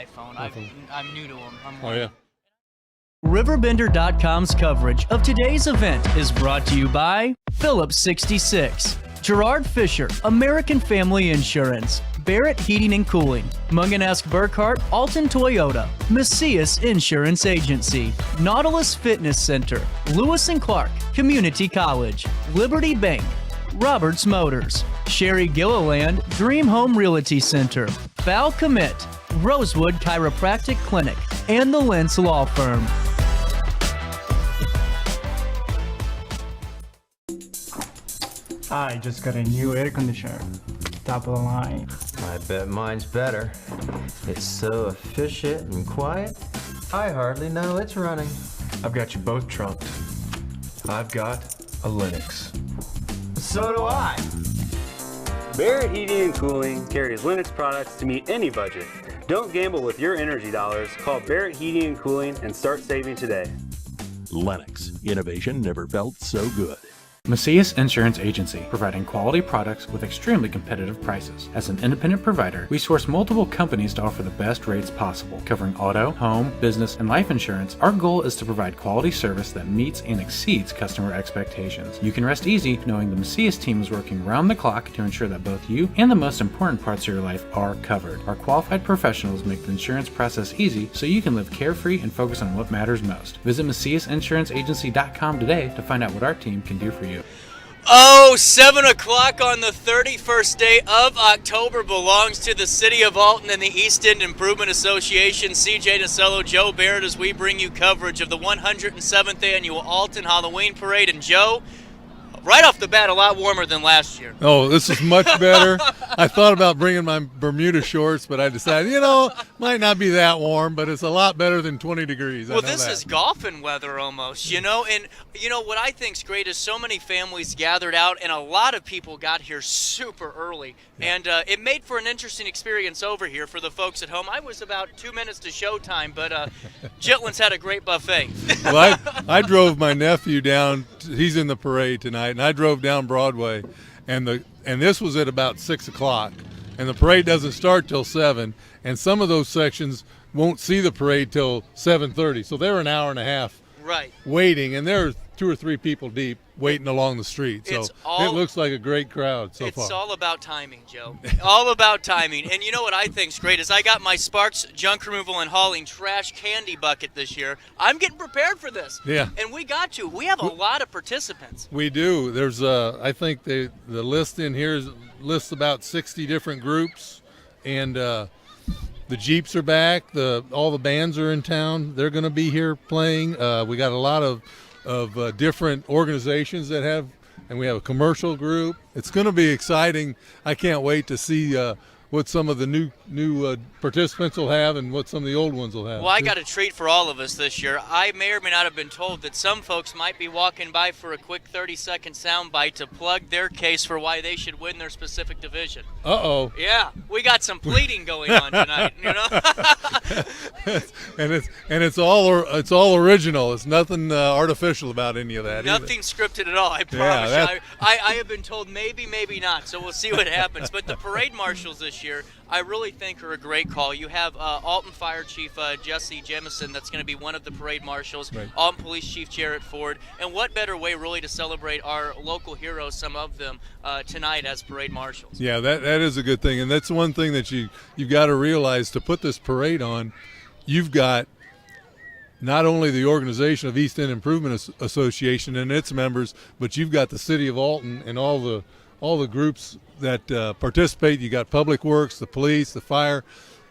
iPhone. I'm new to them. Oh, yeah. RiverBender.com's coverage of today's event is brought to you by Phillips 66, Gerard Fisher, American Family Insurance, Barrett Heating and Cooling, Munganesc Burkhart, Alton Toyota, Macias Insurance Agency, Nautilus Fitness Center, Lewis & Clark, Community College, Liberty Bank, Roberts Motors, Sherry Gilliland, Dream Home Realty Center, Val Commit, Rosewood Chiropractic Clinic, and the Lentz Law Firm. I just got a new air conditioner. Top of the line. I bet mine's better. It's so efficient and quiet, I hardly know it's running. I've got you both trumped. I've got a Linux. So do I. Barrett Heating and Cooling carries Linux products to meet any budget. Don't gamble with your energy dollars. Call Barrett Heating and Cooling and start saving today. Lennox. Innovation never felt so good. Macias Insurance Agency, providing quality products with extremely competitive prices. As an independent provider, we source multiple companies to offer the best rates possible. Covering auto, home, business, and life insurance, our goal is to provide quality service that meets and exceeds customer expectations. You can rest easy knowing the Macias team is working round the clock to ensure that both you and the most important parts of your life are covered. Our qualified professionals make the insurance process easy so you can live carefree and focus on what matters most. Visit MaciasInsuranceAgency.com today to find out what our team can do for you. Oh, 7 o'clock on the 31st day of October belongs to the City of Alton and the East End Improvement Association. CJ Nasello, Joe Barrett, as we bring you coverage of the 107th Annual Alton Halloween Parade. And Joe, right off the bat, a lot warmer than last year. Oh, this is much better. I thought about bringing my Bermuda shorts, but I decided, might not be that warm, but it's a lot better than 20 degrees. Well, this is golfing weather almost, And, what I think's great is so many families gathered out, and a lot of people got here super early. Yeah. And it made for an interesting experience over here for the folks at home. I was about 2 minutes to showtime, but Jitlin's had a great buffet. Well, I drove my nephew down. He's in the parade tonight, and I drove down Broadway, and this was at about 6 o'clock, and the parade doesn't start till 7, and some of those sections won't see the parade till 7:30, so they're an hour and a half waiting, and there are 2 or 3 people deep waiting along the street. So it looks like a great crowd so far. It's all about timing, Joe. All about timing. And you know what I think's great is I got my Sparks junk removal and hauling trash candy bucket this year. I'm getting prepared for this. Yeah. And we have a lot of participants. We do. There's I think the list in here lists about 60 different groups, and the Jeeps are back. All the bands are in town. They're going to be here playing. We got a lot of different organizations that have, and we have a commercial group. It's going to be exciting. I can't wait to see what some of the new participants will have and what some of the old ones will have. Well, I got a treat for all of us this year. I may or may not have been told that some folks might be walking by for a quick 30-second soundbite to plug their case for why they should win their specific division. Uh-oh. Yeah, we got some pleading going on tonight, and it's all original. It's nothing artificial about any of that. Nothing scripted at all, I promise you. I have been told maybe not, so we'll see what happens. But the parade marshals this year, I really think are a great call. You have Alton Fire Chief Jesse Jemison, that's going to be one of the parade marshals, right. Alton Police Chief Jarrett Ford, and what better way really to celebrate our local heroes, some of them, tonight as parade marshals. Yeah, that is a good thing, and that's one thing that you've got to realize. To put this parade on, you've got not only the organization of East End Improvement Association and its members, but you've got the City of Alton and all the groups that participate. You got Public Works, the police, the fire,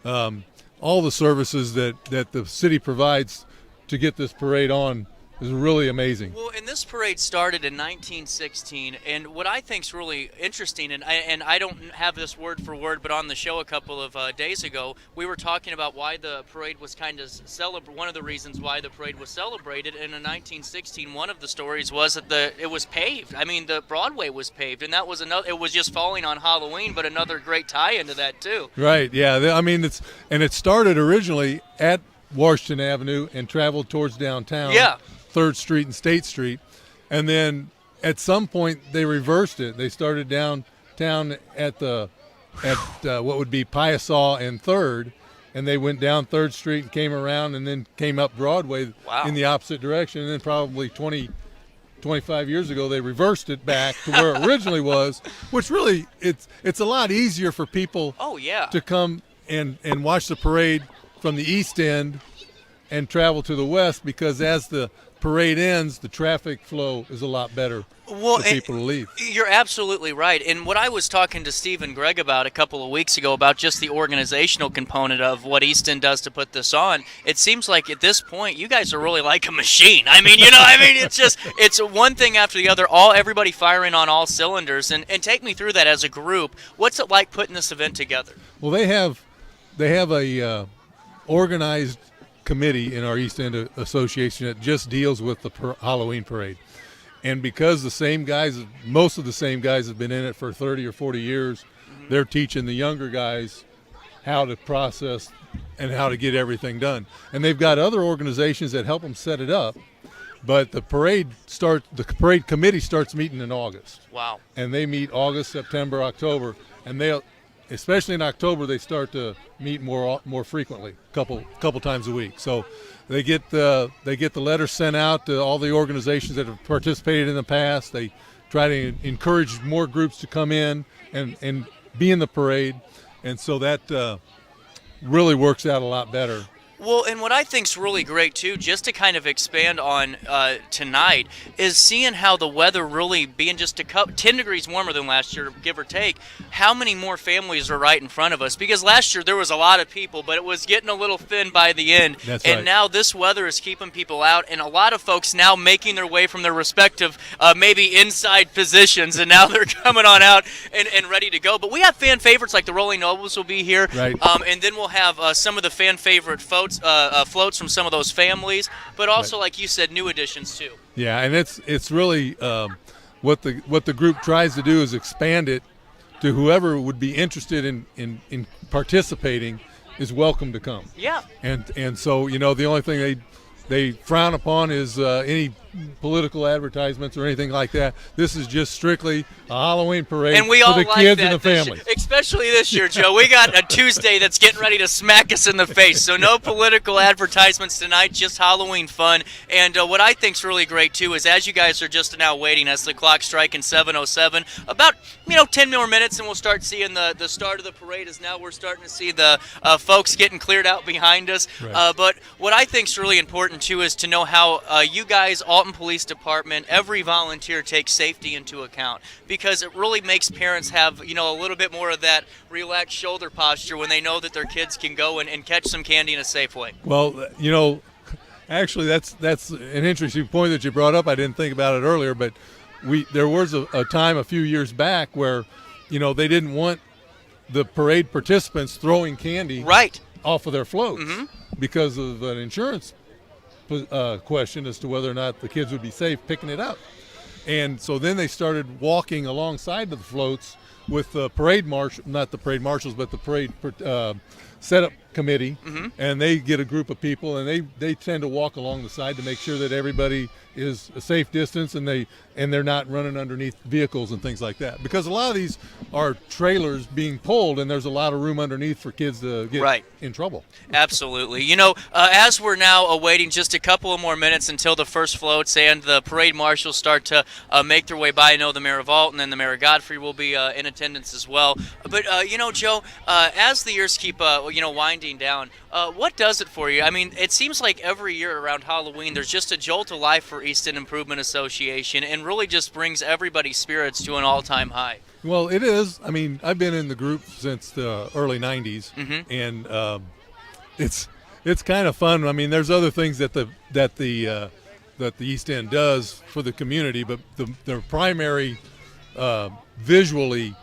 all the services that the city provides to get this parade on is really amazing. Well, and this parade started in 1916, and what I think is really interesting, and I don't have this word for word, but on the show a couple of days ago, we were talking about why the parade was kind of one of the reasons why the parade was celebrated. And in 1916, one of the stories was that it was paved. I mean, the Broadway was paved, and that was it was just falling on Halloween, but another great tie into that too. Right. Yeah. I mean, it started originally at Washington Avenue and traveled towards downtown. Yeah. 3rd Street and State Street, and then at some point they reversed it. They started downtown at what would be Piasaw and 3rd, and they went down 3rd Street and came around and then came up Broadway in the opposite direction. And then probably 25 years ago, they reversed it back to where it originally was, which really it's a lot easier for people to come and watch the parade from the east end and travel to the west, because as the parade ends, the traffic flow is a lot better for people to leave. You're absolutely right. And what I was talking to Steve and Greg about a couple of weeks ago about just the organizational component of what East End does to put this on, it seems like at this point you guys are really like a machine. I mean, it's one thing after the other, everybody firing on all cylinders. And take me through that as a group. What's it like putting this event together? Well, they have a organized committee in our East End Association that just deals with the Halloween parade. And because most of the same guys have been in it for 30 or 40 years, they're teaching the younger guys how to process and how to get everything done. And they've got other organizations that help them set it up. But the parade committee starts meeting in August. Wow. And they meet August, September, October, and especially in October, they start to meet more frequently, couple times a week. So they get the letters sent out to all the organizations that have participated in the past. They try to encourage more groups to come in and be in the parade, and so that really works out a lot better. Well, and what I think's really great, too, just to kind of expand on tonight, is seeing how the weather really being just 10 degrees warmer than last year, give or take, how many more families are right in front of us. Because last year there was a lot of people, but it was getting a little thin by the end. That's and right. Now this weather is keeping people out, and a lot of folks now making their way from their respective maybe inside positions, and now they're coming on out and ready to go. But we have fan favorites like the Rolling Nobles will be here. Right. And then we'll have some of the fan favorite floats from some of those families, but also, like you said, new additions too. Yeah, and it's really what the group tries to do is expand it to whoever would be interested in participating is welcome to come. Yeah. And so the only thing they frown upon is any political advertisements or anything like that. This is just strictly a Halloween parade and we for all the like kids that and the families. Especially this year, Joe. We got a Tuesday that's getting ready to smack us in the face. So no political advertisements tonight, just Halloween fun. And what I think's really great, too, is as you guys are just now waiting, as the clock's striking 7:07, about 10 more minutes and we'll start seeing the start of the parade. As now we're starting to see the folks getting cleared out behind us. Right. But what I think's really important, too, is to know how you guys, Alton Police Department, every volunteer takes safety into account, because it really makes parents have a little bit more of that relaxed shoulder posture when they know that their kids can go and catch some candy in a safe way. Well, actually that's an interesting point that you brought up. I didn't think about it earlier, but there was a time a few years back where they didn't want the parade participants throwing candy off of their floats because of an insurance question as to whether or not the kids would be safe picking it up. And so then they started walking alongside of the floats with the parade marshal, not the parade marshals, but the parade setup committee, and they get a group of people, and they tend to walk along the side to make sure that everybody is a safe distance, and they're not running underneath vehicles and things like that, because a lot of these are trailers being pulled, and there's a lot of room underneath for kids to get in trouble. Absolutely. As we're now awaiting just a couple of more minutes until the first floats and the parade marshals start to make their way by, I know the Mayor of Alton and the Mayor of Godfrey will be in attendance as well. But Joe, as the years keep winding down, what does it for you? I mean, it seems like every year around Halloween there's just a jolt of life for East End Improvement Association, and really just brings everybody's spirits to an all-time high. Well, it is. I mean, I've been in the group since the early 90s, and it's kind of fun. I mean, there's other things that the East End does for the community, but their primary visually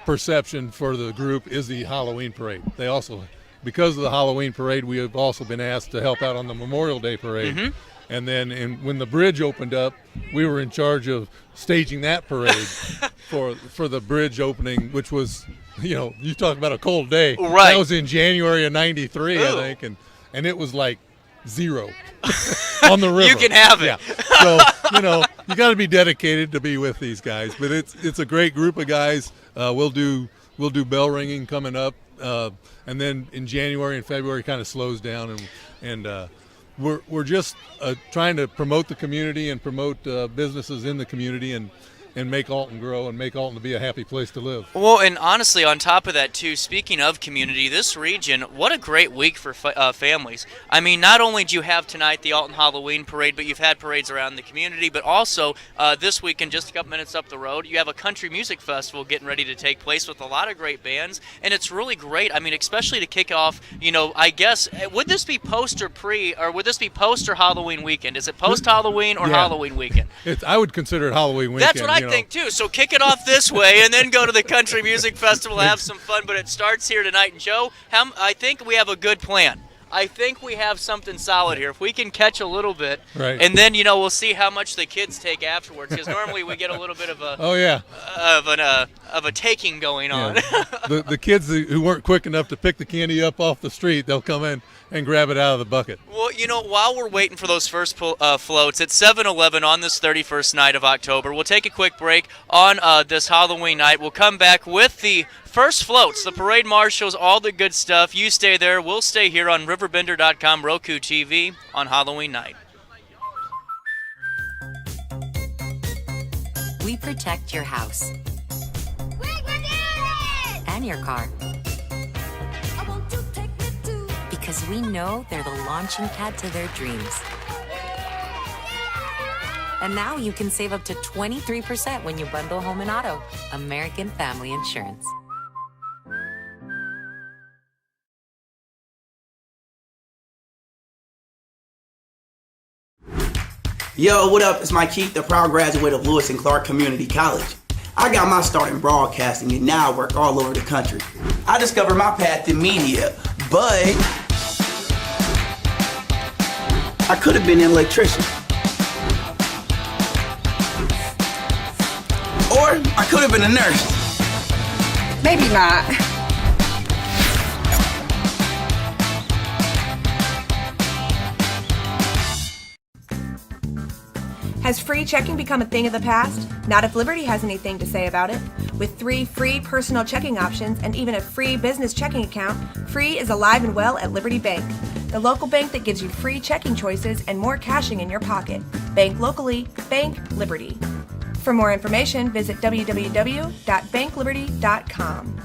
perception for the group is the Halloween parade. They also, because of the Halloween parade, we have also been asked to help out on the Memorial Day parade. And then when the bridge opened up, we were in charge of staging that parade for the bridge opening, which was, you talk about a cold day. Right. That was in January of '93, I think, and it was like 0 on the river. You can have it. Yeah. So, you got to be dedicated to be with these guys, but it's a great group of guys. We'll do bell ringing coming up and then in January and February kind of slows down, and we're just trying to promote the community and promote businesses in the community and make Alton grow and make Alton to be a happy place to live. Well, and honestly, on top of that, too, speaking of community, this region, what a great week for families. I mean, not only do you have tonight the Alton Halloween Parade, but you've had parades around the community, but also this weekend, just a couple minutes up the road, you have a country music festival getting ready to take place with a lot of great bands, and it's really great. I mean, especially to kick off, I guess, would this be post or pre, or would this be post or Halloween weekend? Is it post-Halloween or Halloween weekend? I would consider it Halloween weekend. That's what I think too. So kick it off this way, and then go to the Country Music Festival, have some fun. But it starts here tonight. And Joe, I think we have a good plan. I think we have something solid here. If we can catch a little bit, right. And then we'll see how much the kids take afterwards. Because normally we get a little bit of a of a taking going on. Yeah. The kids who weren't quick enough to pick the candy up off the street, they'll come in and grab it out of the bucket. Well, while we're waiting for those first floats, it's 7-11 on this 31st night of October. We'll take a quick break on this Halloween night. We'll come back with the first floats, the parade marshals, all the good stuff. You stay there. We'll stay here on RiverBender.com, Roku TV on Halloween night. We protect your house and your car. Because we know they're the launching pad to their dreams. And now you can save up to 23% when you bundle home and auto. American Family Insurance. Yo, what up? It's Mike Keith, the proud graduate of Lewis and Clark Community College. I got my start in broadcasting and now I work all over the country. I discovered my path in media, but I could have been an electrician. Or I could have been a nurse. Maybe not. Has free checking become a thing of the past? Not if Liberty has anything to say about it. With 3 free personal checking options and even a free business checking account, free is alive and well at Liberty Bank. The local bank that gives you free checking choices and more cashing in your pocket. Bank locally, bank Liberty. For more information, visit www.bankliberty.com.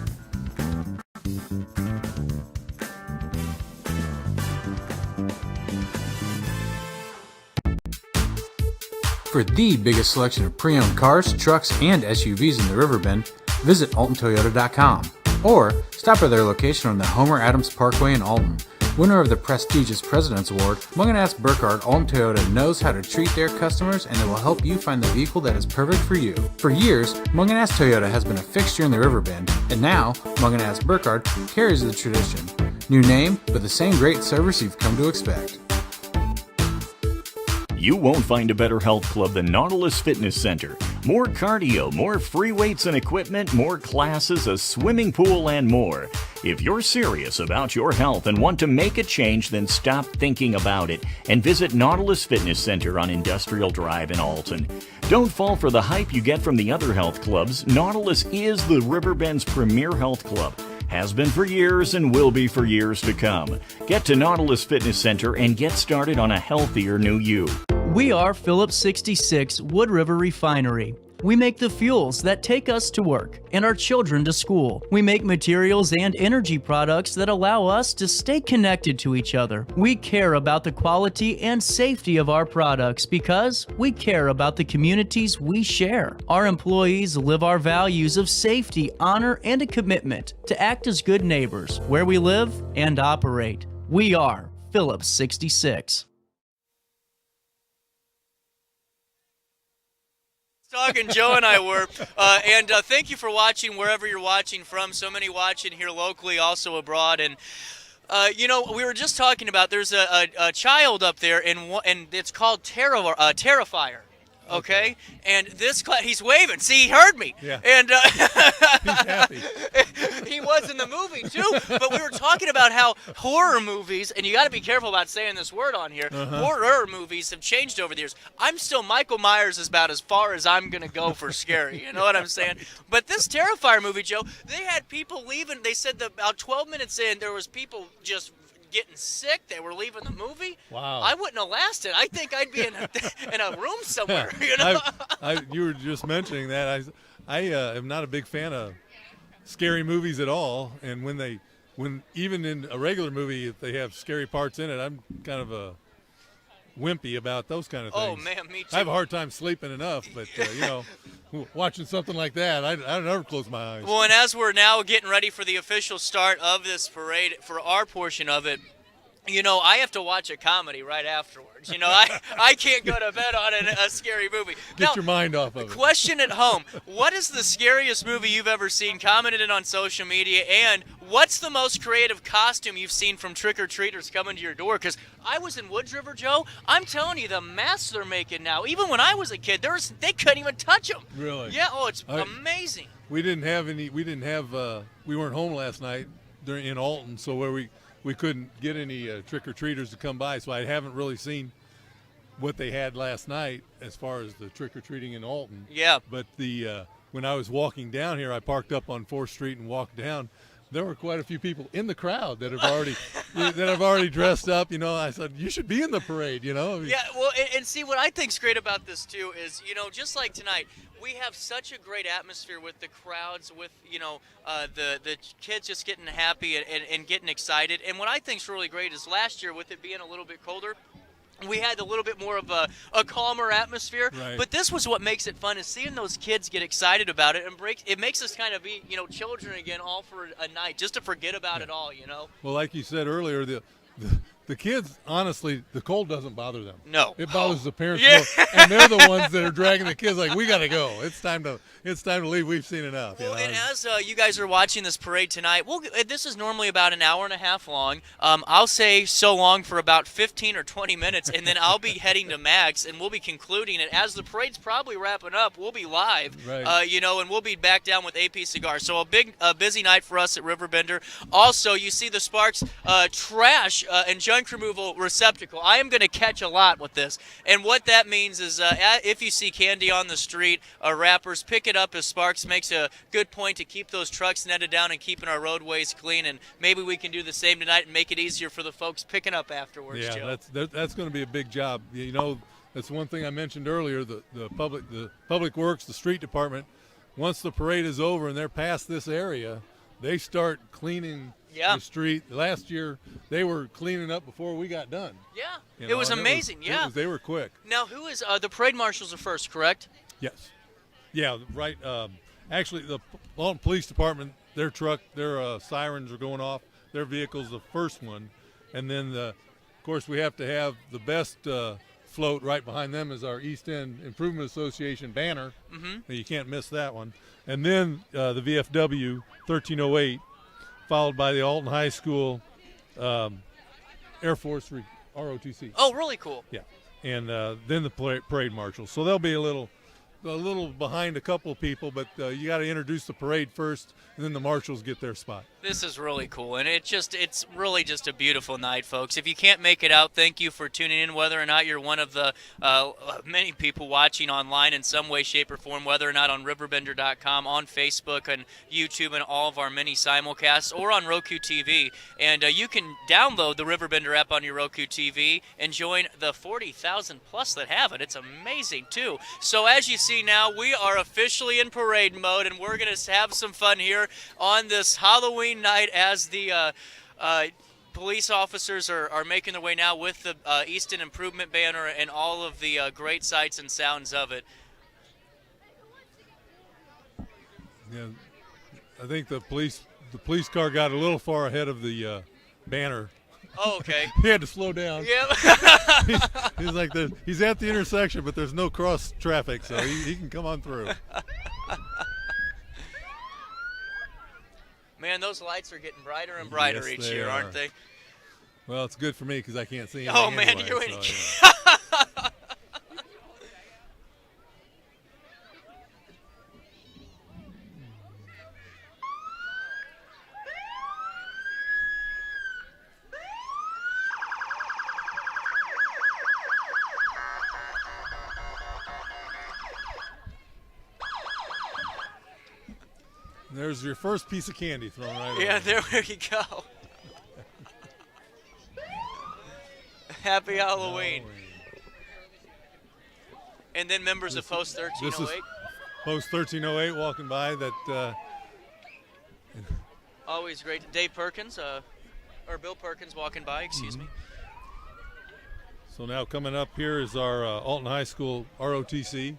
For the biggest selection of pre-owned cars, trucks, and SUVs in the Riverbend, visit altontoyota.com or stop by their location on the Homer Adams Parkway in Alton. Winner of the prestigious President's Award, Mungan Burkhardt Alton Toyota knows how to treat their customers, and they will help you find the vehicle that is perfect for you. For years, Mungan Toyota has been a fixture in the Riverbend, and now Mungan Burkhardt carries the tradition. New name, but the same great service you've come to expect. You won't find a better health club than Nautilus Fitness Center. More cardio, more free weights and equipment, more classes, a swimming pool, and more. If you're serious about your health and want to make a change, then stop thinking about it and visit Nautilus Fitness Center on Industrial Drive in Alton. Don't fall for the hype you get from the other health clubs. Nautilus is the Riverbend's premier health club. Has been for years and will be for years to come. Get to Nautilus Fitness Center and get started on a healthier new you. We are Phillips 66 Wood River Refinery. We make the fuels that take us to work and our children to school. We make materials and energy products that allow us to stay connected to each other. We care about the quality and safety of our products because we care about the communities we share. Our employees live our values of safety, honor, and a commitment to act as good neighbors where we live and operate. We are Phillips 66. Talking Joe and I were, and thank you for watching wherever you're watching from. So many watching here locally, also abroad, and we were just talking about there's a child up there, and it's called Terrifier. Okay, and this class, he's waving. See, he heard me. Yeah. And he's happy. He was in the movie too. But we were talking about how horror movies, and you got to be careful about saying this word on here. Horror movies have changed over the years. I'm still Michael Myers is about as far as I'm gonna go for scary. You know what I'm saying? But this Terrifier movie, Joe, they had people leaving. They said that about 12 minutes in, there was people just getting sick. They were leaving the movie. Wow. I wouldn't have lasted. I think I'd be in a room somewhere. You know. You were just mentioning that. I am not a big fan of scary movies at all. And when even in a regular movie, if they have scary parts in it, I'm kind of a wimpy about those kind of things. Oh man, me too. I have a hard time sleeping enough, but watching something like that, I never close my eyes. Well, and as we're now getting ready for the official start of this parade, for our portion of it, I have to watch a comedy right afterwards. I can't go to bed on a scary movie. Get your mind off of it. Question at home, what is the scariest movie you've ever seen? Comment it on social media. And what's the most creative costume you've seen from trick-or-treaters coming to your door? Because I was in Woods River, Joe. I'm telling you, the masks they're making now, even when I was a kid, they couldn't even touch them. Really? Yeah, it's amazing. We weren't home last night in Alton, so we couldn't get any trick-or-treaters to come by, so I haven't really seen what they had last night as far as the trick-or-treating in Alton. Yeah. But when I was walking down here, I parked up on 4th Street and walked down. There were quite a few people in the crowd that have already dressed up. I said, you should be in the parade, Yeah, well, and see, what I think's great about this, too, is, just like tonight, we have such a great atmosphere with the crowds, with, the kids just getting happy and getting excited. And what I think's really great is last year, with it being a little bit colder, we had a little bit more of a calmer atmosphere. Right. But this was what makes it fun, is seeing those kids get excited about it, and it makes us kind of be, children again, all for a night, just to forget about it all, Well, like you said earlier, the kids, honestly, the cold doesn't bother them. No. It bothers the parents more, and they're the ones that are dragging the kids like, we got to go. It's time to leave. We've seen enough. Well, and as you guys are watching this parade tonight, this is normally about an hour and a half long. I'll say so long for about 15 or 20 minutes, and then I'll be heading to Max, and we'll be concluding it. As the parade's probably wrapping up, we'll be live, right. And we'll be back down with AP Cigars. So a busy night for us at RiverBender. Also, you see the Sparks trash and junk removal receptacle. I am going to catch a lot with this, and what that means is if you see candy on the street, wrappers, pick it up, as Sparks makes a good point to keep those trucks netted down and keeping our roadways clean, and maybe we can do the same tonight and make it easier for the folks picking up afterwards. Yeah, Joe. that's going to be a big job. That's one thing I mentioned earlier. The public works, the street department, once the parade is over and they're past this area, they start cleaning the street. Last year, they were cleaning up before we got done. Yeah, it was amazing. They were quick. Now, who is the parade marshals are first, correct? Yes. Yeah, right. Actually, the Alton Police Department, their sirens are going off. Their vehicle's the first one. And then, of course, we have to have the best float right behind them is our East End Improvement Association banner. Mm-hmm. You can't miss that one. And then the VFW 1308, followed by the Alton High School Air Force ROTC. Oh, really cool. Yeah. And then the parade marshals. So they'll be a little behind a couple of people, but you got to introduce the parade first, and then the marshals get their spot. This is really cool, and it's really just a beautiful night, folks. If you can't make it out, thank you for tuning in, whether or not you're one of the many people watching online in some way, shape, or form, whether or not on RiverBender.com, on Facebook, and YouTube, and all of our many simulcasts, or on Roku TV. And you can download the RiverBender app on your Roku TV and join the 40,000 plus that have it. It's amazing, too. So as you see now, we are officially in parade mode, and we're going to have some fun here on this Halloween night as the police officers are making their way now with the Easton Improvement banner and all of the great sights and sounds of it. Yeah, I think the police car got a little far ahead of the banner. Oh, okay. He had to slow down. Yep. he's like he's at the intersection, but there's no cross traffic, so he can come on through. Man, those lights are getting brighter and brighter each year, aren't they? Well, it's good for me because I can't see anything. Oh, man, anyway, you're in. So, yeah. There's your first piece of candy thrown right Yeah, over. there you go. Happy Halloween. And then members of Post This 1308. is Post 1308 walking by that. Always great. Dave Perkins, or Bill Perkins walking by, excuse me. So now coming up here is our Alton High School ROTC.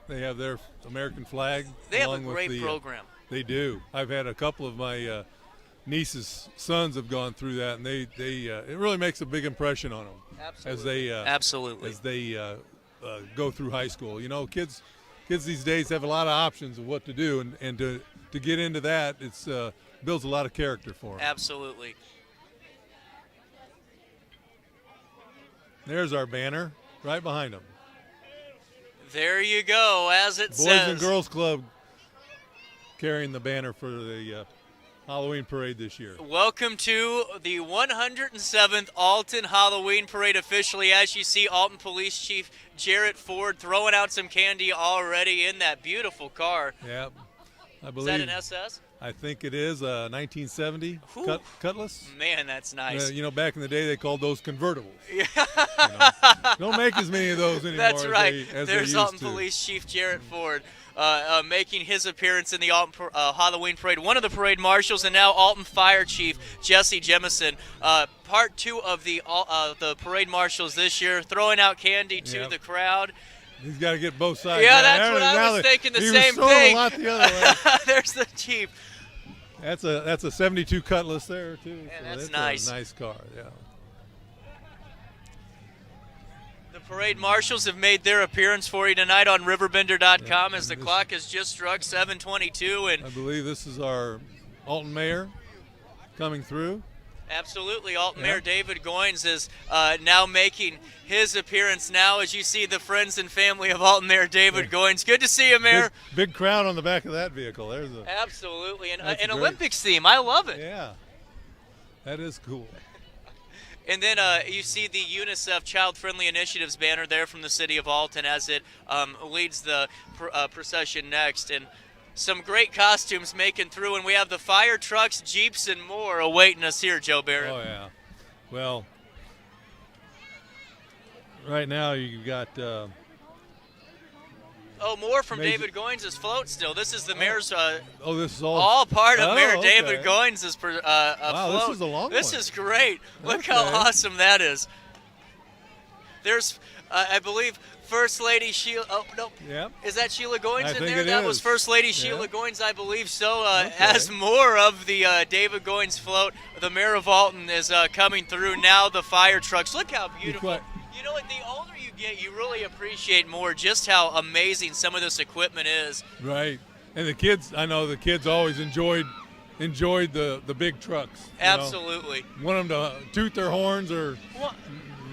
They have their American flag. They have a along with great the, program. They do. I've had a couple of my niece's sons have gone through that, and they it really makes a big impression on them. Absolutely. As they go through high school. You know, kids these days have a lot of options of what to do, and to get into that, it's builds a lot of character for them. Absolutely. There's our banner right behind them. There you go, as it Boys says. and Girls Club carrying the banner for the Halloween Parade this year. Welcome to the 107th Alton Halloween Parade officially. As you see, Alton Police Chief Jarrett Ford throwing out some candy already in that beautiful car. Yeah, I believe. Is that an SS? I think it is a 1970 Cutlass. Man, that's nice. You know, back in the day, they called those convertibles. Yeah. Don't make as many of those anymore. That's right. As There's they Alton used to. Police Chief Jarrett Ford making his appearance in the Alton Halloween Parade. One of the parade marshals, and now Alton Fire Chief Jesse Jemison. Part two of the parade marshals this year, throwing out candy to the crowd. He's got to get both sides. Yeah, that's what I was thinking. The same thing. A lot the other way. There's the Chief. That's a 72 Cutlass there too. Yeah, so that's nice. A nice car, yeah. The parade marshals have made their appearance for you tonight on RiverBender.com as the clock has just struck 7:22, and I believe this is our Alton Mayor coming through. Absolutely, Alton Mayor David Goins is now making his appearance now, as you see the friends and family of Alton Mayor David Goins. Good to see you, Mayor. Big crowd on the back of that vehicle. There's a absolutely an great. Olympics theme. I love it. Yeah, that is cool. And then you see the UNICEF Child Friendly Initiatives banner there from the city of Alton as it leads the procession next. And some great costumes making through, and we have the fire trucks, Jeeps, and more awaiting us here, Joe Barrett. Oh, yeah. Well, right now you've got more from David Goins' float still. This is the mayor's this is all part of Mayor okay. David Goins' float. Wow, this is a long This one. is great. Look how awesome that is. There's, I believe, First Lady Sheila. Oh, no. Yep. Is that Sheila Goins I in think there? it That is. was First Lady Sheila Goins, I believe so. Okay. As more of the David Goins float, the mayor of Alton is coming through. Now the fire trucks. Look how beautiful. You know what? The older you get, you really appreciate more just how amazing some of this equipment is. Right. And the kids, I know the kids always enjoyed the big trucks. Absolutely. Want them to toot their horns or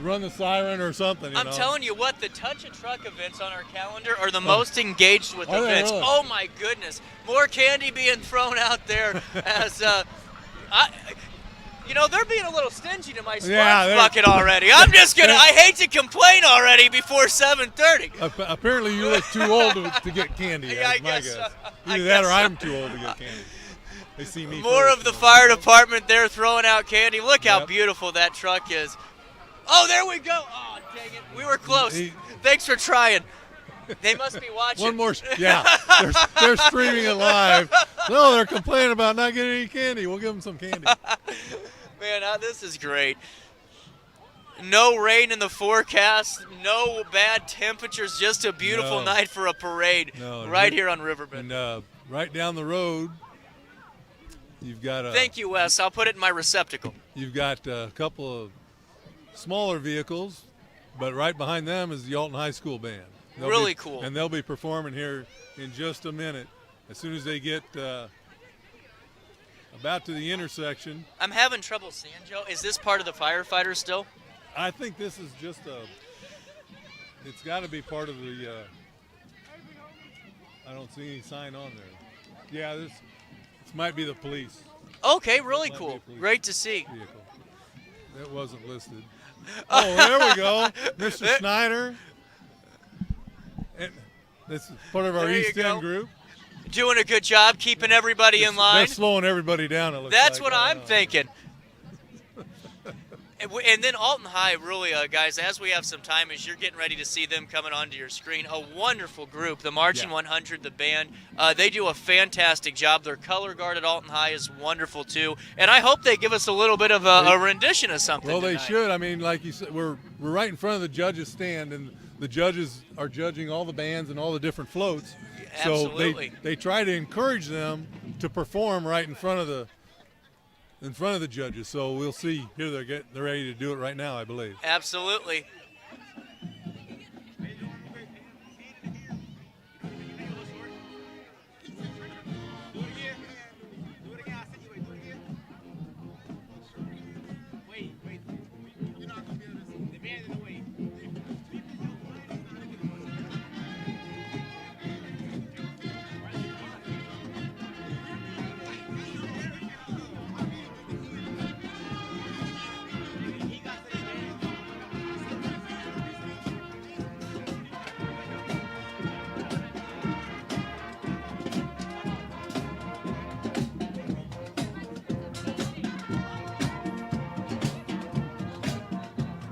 run the siren or something. I'm telling you what, the Touch a Truck events on our calendar are the most engaged with Are they events. really? Oh my goodness, more candy being thrown out there as they're being a little stingy to my sparks bucket already. I'm just gonna. I hate to complain already before 7:30. Apparently, you look too old to get candy. Yeah, I that's my guess guess. so. Either that or I'm too old to get candy. They see me. More first, of the fire department there throwing out candy. Look how beautiful that truck is. Oh, there we go. Oh, dang it. We were close. Thanks for trying. They must be watching. One more. Yeah, they're streaming it live. No, they're complaining about not getting any candy. We'll give them some candy. Man, this is great. No rain in the forecast. No bad temperatures. Just a beautiful night for a parade right here on RiverBend. And right down the road, you've got a. Thank you, Wes. I'll put it in my receptacle. You've got a couple of smaller vehicles, but right behind them is the Alton High School band. Really cool. And they'll be performing here in just a minute. As soon as they get about to the intersection. I'm having trouble seeing, Joe. Is this part of the firefighters still? I think this is just it's got to be part of the, I don't see any sign on there. Yeah, this might be the police. Okay, really cool. Great to see. Vehicle. That wasn't listed. Oh, there we go. Mr. Snyder. And this is part of our East End group. doing a good job keeping everybody in line. They're slowing everybody down, it looks That's like. what I'm thinking. And then Alton High, really, guys, as we have some time, as you're getting ready to see them coming onto your screen, a wonderful group. The Marching 100, the band, they do a fantastic job. Their color guard at Alton High is wonderful, too. And I hope they give us a little bit of a rendition of something Well, tonight. they should. I mean, like you said, we're right in front of the judges' stand, and the judges are judging all the bands and all the different floats. Absolutely. So they try to encourage them to perform right in front of the judges. So we'll see. Here they're ready to do it right now, I believe. Absolutely.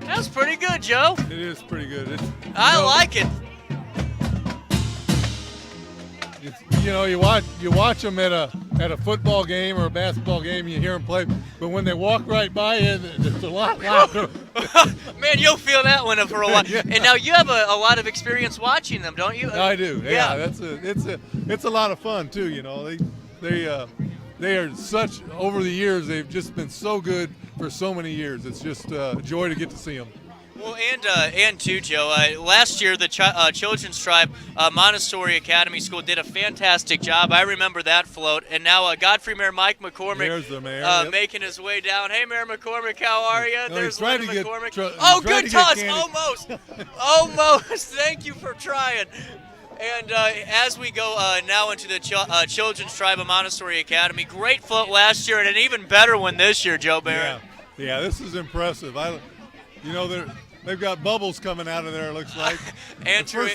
That's pretty good, Joe. It is pretty good. I like it. You watch them at a football game or a basketball game, you hear them play, but when they walk right by you, it's a lot louder. Man, you'll feel that one for a while. Yeah. And now you have a lot of experience watching them, don't you? I do. Yeah, it's a lot of fun too. They are such, over the years, they've just been so good for so many years. It's just a joy to get to see them. Well, and too, Joe, last year the Children's Tribe Montessori Academy School did a fantastic job. I remember that float. And now Godfrey Mayor Mike McCormick There's the mayor, making his way down. Hey, Mayor McCormick, how are you? No, There's Linda McCormick. Oh, good toss. Almost. Almost. Thank you for trying. And as we go now into the Children's Tribe of Montessori Academy, great float last year and an even better one this year, Joe Barrett. Yeah, this is impressive. They've got bubbles coming out of there, it looks like. Andrew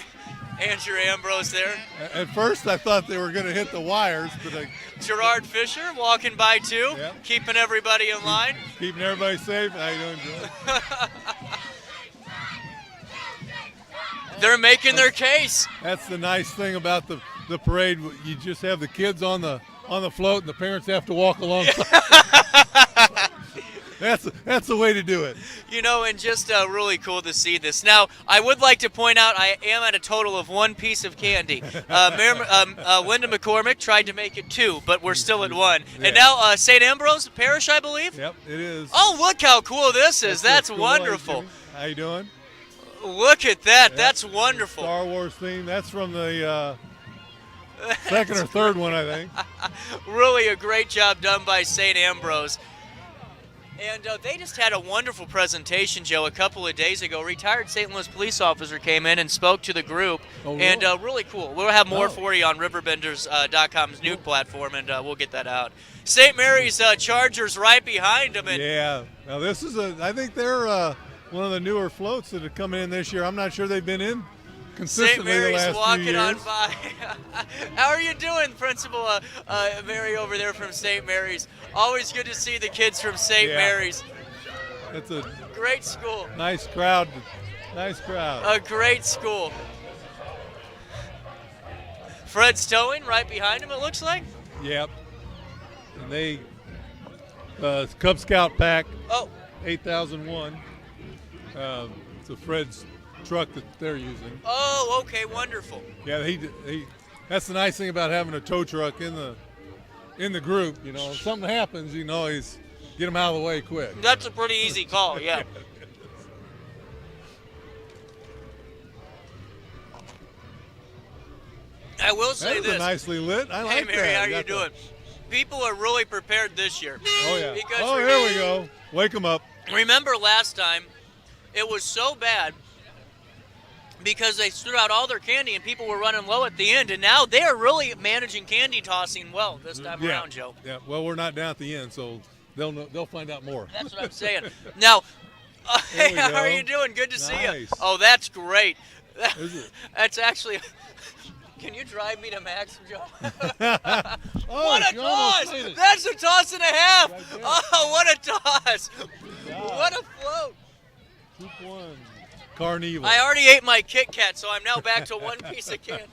Ambrose there. At first, I thought they were going to hit the wires, but Gerard Fisher walking by too, keeping everybody in line. Keeping everybody safe. How you doing, Joe? They're making their case. That's the nice thing about the parade. You just have the kids on the float, and the parents have to walk alongside. That's the way to do it. And just really cool to see this. Now, I would like to point out I am at a total of one piece of candy. Linda McCormick tried to make it 2, but we're still at 1. Yeah. And now St. Ambrose Parish, I believe? Yep, it is. Oh, look how cool this is. That's cool. wonderful. How you doing? Look at that. Yep. That's wonderful. Star Wars theme. That's from the second or third one, I think. Really a great job done by St. Ambrose. And they just had a wonderful presentation, Joe, a couple of days ago. A retired St. Louis police officer came in and spoke to the group. Oh, really? And really cool. We'll have more for you on RiverBenders.com's new platform, and we'll get that out. St. Mary's Chargers right behind them. And yeah. Now, this is I think they're one of the newer floats that are coming in this year. I'm not sure they've been in consistently St. the Mary's last walking few years. on by. How are you doing, Principal Mary over there from St. Mary's? Always good to see the kids from St. Mary's. It's a great school. Nice crowd. Nice crowd. A great school. Fred's towing right behind him, it looks like. Yep. And they Cub Scout pack. 8001. It's a Fred's truck that they're using. Oh, okay, wonderful. Yeah, he that's the nice thing about having a tow truck in the group. If something happens, he's get him out of the way quick. That's a pretty easy call, yeah. I will say this. Nicely lit. I like Hey, Mary, that. how are you doing? People are really prepared this year. Oh, yeah. Because here we go. Wake them up. Remember last time, it was so bad because they threw out all their candy and people were running low at the end, and now they are really managing candy tossing well this time around, Joe. Yeah, well, we're not down at the end, so they'll find out more. That's what I'm saying. Now, hey, how are you doing? Good to see you. Oh, that's great. That's actually Can you drive me to Max, Joe? Oh, what a you almost toss! made it. That's a toss and a half! Right there. Oh, what a toss! God. What a float! Troop 1. Carnival. I already ate my Kit Kat, so I'm now back to one piece of candy.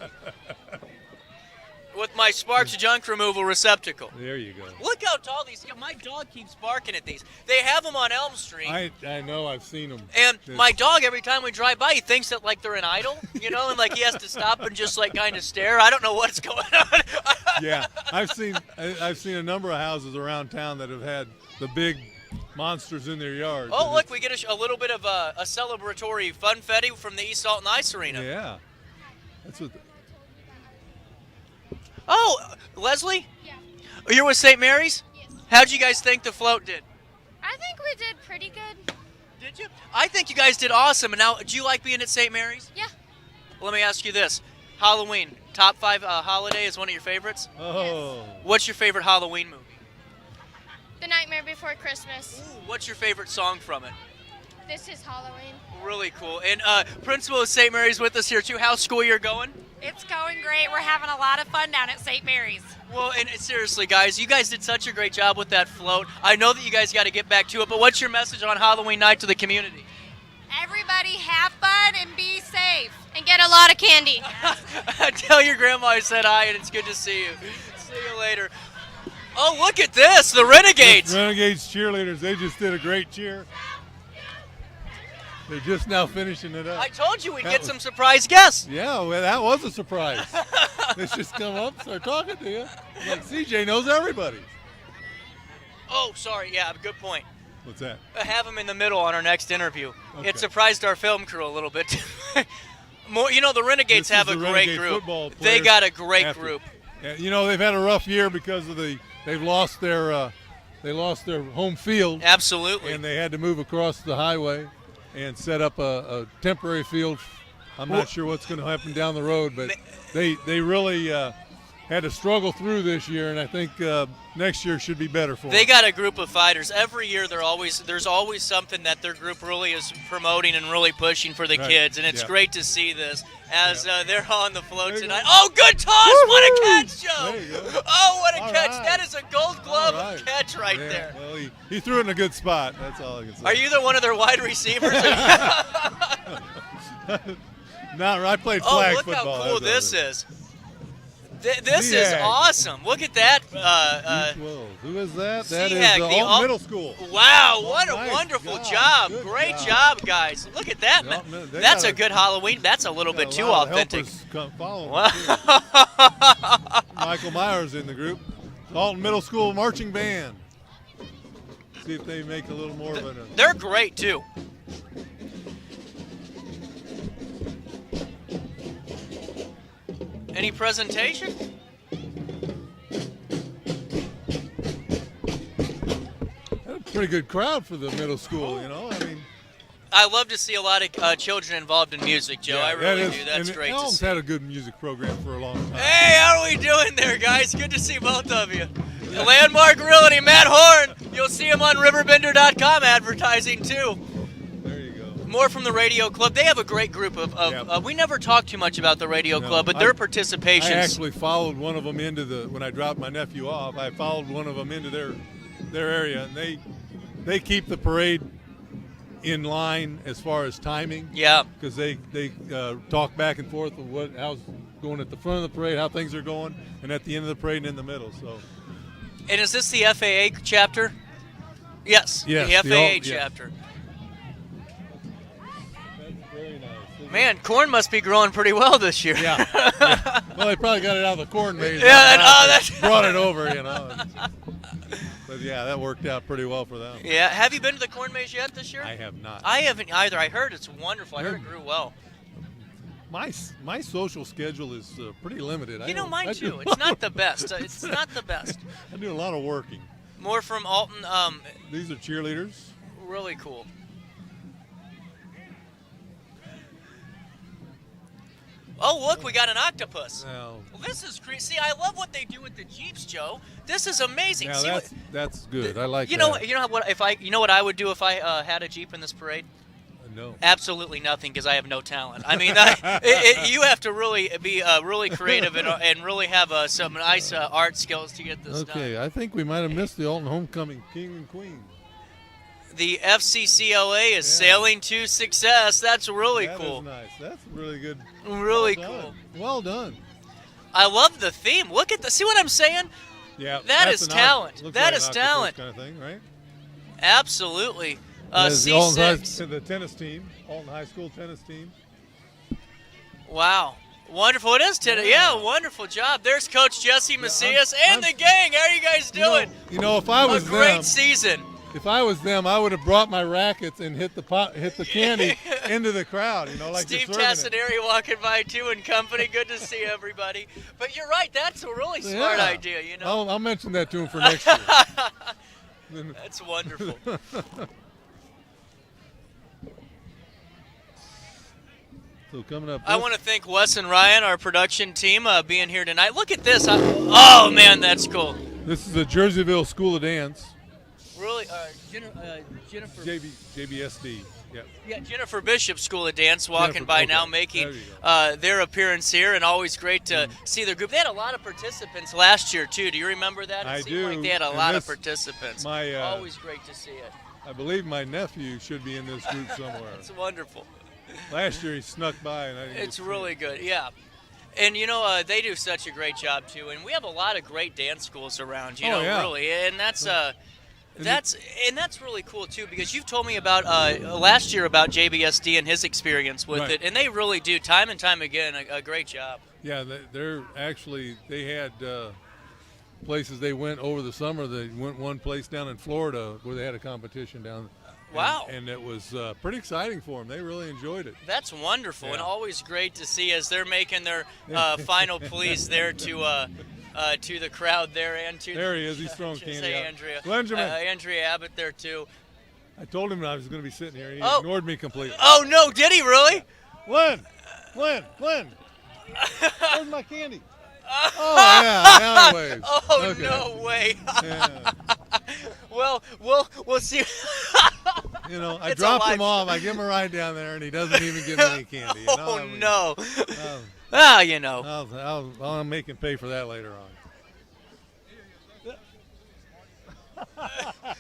With my Sparks junk removal receptacle. There you go. Look how tall these are. My dog keeps barking at these. They have them on Elm Street. I know, I've seen them. And my dog, every time we drive by, he thinks that like they're an idol, you know, and like he has to stop and just like kind of stare. I don't know what's going on. Yeah, I've seen a number of houses around town that have had the big monsters in their yard. Oh, look, we get a little bit of a celebratory funfetti from the East Alton Ice Arena. Yeah. That's what. Oh, Leslie? Yeah. You're with St. Mary's? Yes. How'd you guys think the float did? I think we did pretty good. Did you? I think you guys did awesome. And now, do you like being at St. Mary's? Yeah. Let me ask you this. Halloween, top 5 holiday is one of your favorites? Oh. What's your favorite Halloween movie? The Nightmare Before Christmas. Ooh, what's your favorite song from it? This is Halloween. Really cool. And Principal of St. Mary's with us here, too. How's school year going? It's going great. We're having a lot of fun down at St. Mary's. Well, and seriously, guys, you guys did such a great job with that float. I know that you guys got to get back to it, but what's your message on Halloween night to the community? Everybody have fun and be safe. And get a lot of candy. Tell your grandma I said hi, and it's good to see you. See you later. Oh, look at this, the Renegades. The Renegades cheerleaders, they just did a great cheer. They're just now finishing it up. I told you we'd get some surprise guests. Yeah, well, that was a surprise. Let's just come up and start talking to you. Like CJ knows everybody. Oh, sorry. Yeah, good point. What's that? Have them in the middle on our next interview. Okay. It surprised our film crew a little bit. More, you know, the Renegades have a great group. They got a great group. Yeah, you know, they've had a rough year because of they've lost their home field. Absolutely. And they had to move across the highway and set up a temporary field. I'm not sure what's going to happen down the road, but they really had to struggle through this year, and I think next year should be better for them. They got a group of fighters. Every year there's always something that their group really is promoting and really pushing for the kids, and it's great to see this as they're on the float tonight. Oh, good toss! Woo-hoo! What a catch, Joe! Oh, what a catch! Right. That is a Gold Glove catch right there. Well, he threw it in a good spot. That's all I can say. Are you one of their wide receivers? No, I played flag football. football. Look how cool this is. This is awesome. Look at that. Who is that? That is the Alton Middle School. Wow, what a wonderful job. Great job, guys. Look at that. That's a good Halloween. That's a little bit too authentic. Michael Myers in the group. Alton Middle School Marching Band. See if they make a little more of it. They're great, too. Any presentation? Pretty good crowd for the middle school, you know. I mean, I love to see a lot of children involved in music, Joe. I really do. That's great to see. Elton's had a good music program for a long time. Hey, how are we doing there, guys? Good to see both of you. Landmark Realty, Matt Horn. You'll see him on RiverBender.com advertising, too. There you go. More from the Radio Club. They have a great group of we never talk too much about the Radio Club, but their participation. I actually followed one of them into when I dropped my nephew off, I followed one of them into their area, and they keep the parade in line as far as timing. Yeah. Because they talk back and forth of how's going at the front of the parade, how things are going, and at the end of the parade and in the middle. So. And is this the FAA chapter? Yes. The FAA chapter. That's very nice. Man, corn must be growing pretty well this year. Yeah. Well, they probably got it out of the corn maze. That's brought it over, you know. But yeah, that worked out pretty well for them. Yeah. Have you been to the corn maze yet this year? I have not. I haven't either. I heard it's wonderful. I heard it grew well. My social schedule is pretty limited. You know, mine too. It's not the best. It's not the best. I do a lot of working. More from Alton. These are cheerleaders. Really cool. Oh, look, we got an octopus. Now, well, this is crazy. See, I love what they do with the Jeeps, Joe. This is amazing. Now See, that's good. I like you that. You know what I would do if I had a Jeep in this parade? No. Absolutely nothing, because I have no talent. I mean, you have to really be really creative and really have some nice art skills to get this done. Okay, I think we might have missed the Alton Homecoming King and Queen. The FCCLA is sailing to success. That's really cool. That is nice. That's really good. Really Well cool. done. Well done. I love the theme. Look at the. See what I'm saying? Yeah. That is talent. Looks That like is an talent. octopus kind of thing, right? Absolutely. There's the Alton C6. the tennis team, Alton High School tennis team. Wow. Wonderful. It is today. Yeah, wonderful job. There's Coach Jesse Macias and the gang. How are you guys doing? You know, if I was a great them, season. If I was them, I would have brought my rackets and hit the candy into the crowd. You know, like Steve you're serving it. Tassinari walking by too and company. Good to see everybody. But you're right. That's a really smart idea. You know. I'll mention that to him for next year. That's wonderful. So coming up. I want to thank Wes and Ryan, our production team, being here tonight. Look at this. Oh man, that's cool. This is the Jerseyville School of Dance. Really, Jennifer. JBSD. Yeah. Yeah, Jennifer Bishop School of Dance walking by okay. now, making There their appearance here, and always great to see their group. They had a lot of participants last year too. Do you remember that? I seemed do. like they had a And lot of this- participants. Always great to see it. I believe my nephew should be in this group somewhere. It's wonderful. Last year he snuck by and I didn't It's get to really good, yeah. And you know, they do such a great job too. And we have a lot of great dance schools around. You know, really, and that's really cool too, because you've told me about last year about JBSD and his experience with it, and they really do time and time again a great job. Yeah, they had places they went over the summer. They went one place down in Florida where they had a competition down. Wow. And it was pretty exciting for them. They really enjoyed it. That's wonderful, Yeah. and always great to see as they're making their final pleas there to the crowd there and to There he is. He's throwing candy say out. Andrea, Benjamin. Andrea Abbott there too. I told him I was going to be sitting here. He Oh. ignored me completely. Oh no, did he really? Glenn! Where's my candy? Oh, yeah, now it waves. Oh, Okay. no way. Yeah. Well, we'll see. You know, I It's dropped a him off. I give him a ride down there, and he doesn't even give me any candy. You know? Oh, I mean, no. You know. I'll make him pay for that later on.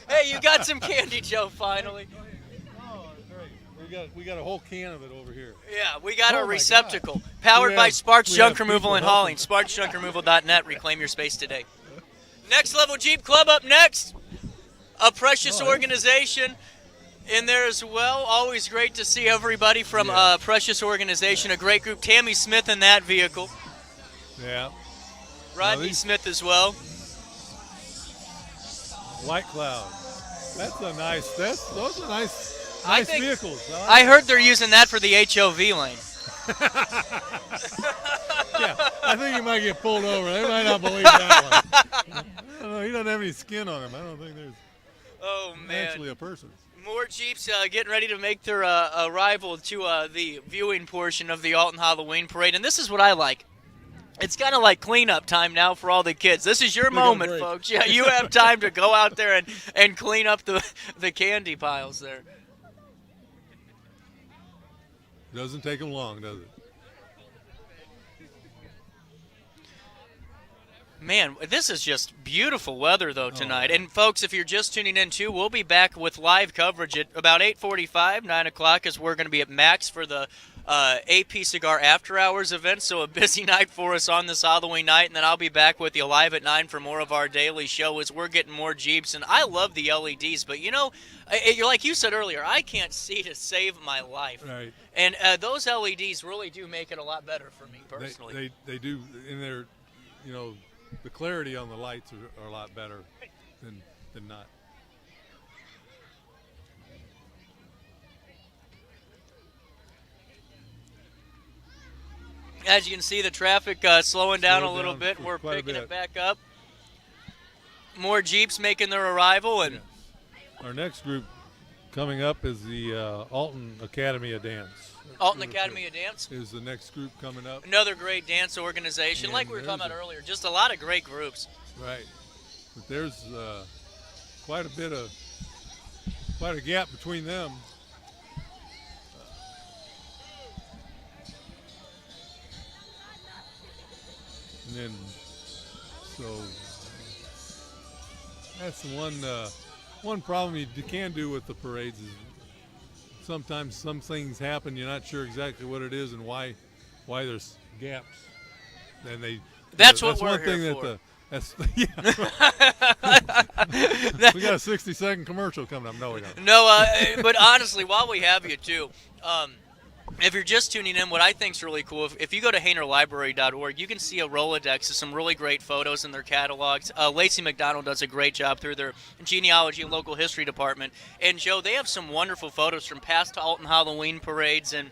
Hey, you got some candy, Joe, finally. Oh, great. We got a whole can of it over here. Yeah, we got Oh, a my receptacle. God. Powered by Sparks we Junk have Removal people and helping. Hauling. SparksJunkRemoval.net. Reclaim your space today. Next Level Jeep Club up next. A precious organization in there as well. Always great to see everybody from Precious Organization. A great group. Tammy Smith in that vehicle. Yeah. Rodney Smith as well. White Cloud. Those are nice think- vehicles. I heard they're using that for the HOV lane. Yeah, I think he might get pulled over. They might not believe that one. I don't know. He doesn't have any skin on him. I don't think there's actually a person. More Jeeps getting ready to make their arrival to the viewing portion of the Alton Halloween Parade. And this is what I like. It's kind of like cleanup time now for all the kids. This is your moment, break. folks. Yeah, you have time to go out there and clean up the candy piles there. Doesn't take him long, does it? Man, this is just beautiful weather, though, tonight. And, folks, if you're just tuning in, too, we'll be back with live coverage at about 8:45, 9 o'clock, as we're going to be at Max for the AP Cigar After Hours event. So a busy night for us on this Halloween night. And then I'll be back with you live at 9 for more of our daily show as we're getting more Jeeps. And I love the LEDs, but, you know, like you said earlier, I can't see to save my life. Right. And those LEDs really do make it a lot better for me, personally. They do. In their, you know, the clarity on the lights are a lot better than not. As you can see, the traffic slowing down a little bit. We're quite a picking bit. it back up. More Jeeps making their arrival. And Our next group coming up is the Alton Academy of Dance. Alton Academy of Dance is the next group coming up. Another great dance organization, like we were talking about earlier. Just a lot of great groups. Right. But there's quite a gap between them. And so that's one problem you can do with the parades is sometimes some things happen, you're not sure exactly what it is and why there's gaps. And that's what we're one thing here that for. We got a 60-second commercial coming up. No, we don't. No, but honestly, while we have you too, if you're just tuning in, what I think is really cool, if you go to HainerLibrary.org, you can see a Rolodex of some really great photos in their catalogs. Lacey McDonald does a great job through their genealogy and local history department. And, Joe, they have some wonderful photos from past Alton Halloween parades. And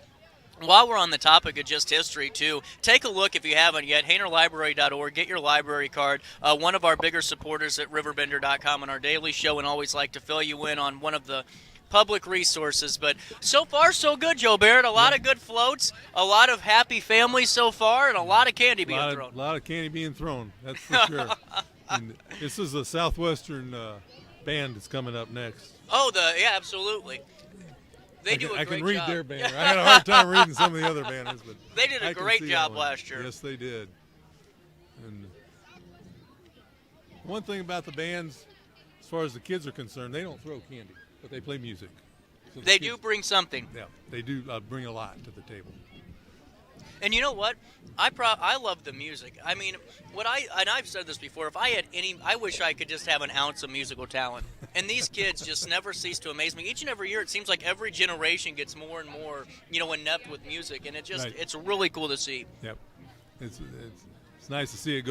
while we're on the topic of just history, too, take a look if you haven't yet, HainerLibrary.org. Get your library card. One of our bigger supporters at RiverBender.com on our daily show, and always like to fill you in on one of the public resources. But so far, so good, Joe Barrett. A lot of good floats, a lot of happy families so far, and a lot of candy being thrown. A lot of candy being thrown, that's for sure. And this is a Southwestern band that's coming up next. Oh, yeah, absolutely. They do a great job. I can read their banner. I had a hard time reading some of the other banners, but they did a great job last year. Yes, they did. And one thing about the bands, as far as the kids are concerned, they don't throw candy, but they play music. So they do bring something. Yeah, they do bring a lot to the table. And you know what? I love the music. I mean, and I've said this before, if I had I wish I could just have an ounce of musical talent. And these kids just never cease to amaze me. Each and every year, it seems like every generation gets more and more, inept with music, and it's really cool to see. Yep, it's nice to see it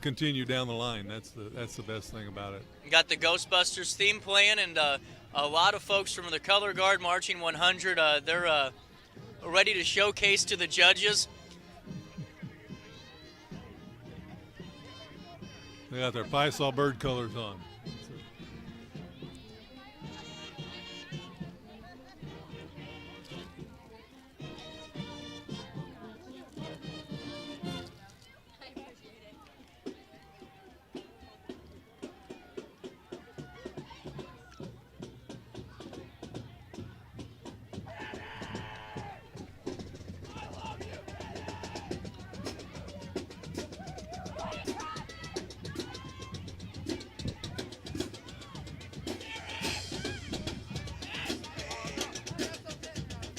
continue down the line. That's the best thing about it. You got the Ghostbusters theme playing, and a lot of folks from the Color Guard Marching 100. They're ready to showcase to the judges. They got their Pie-Saw bird colors on.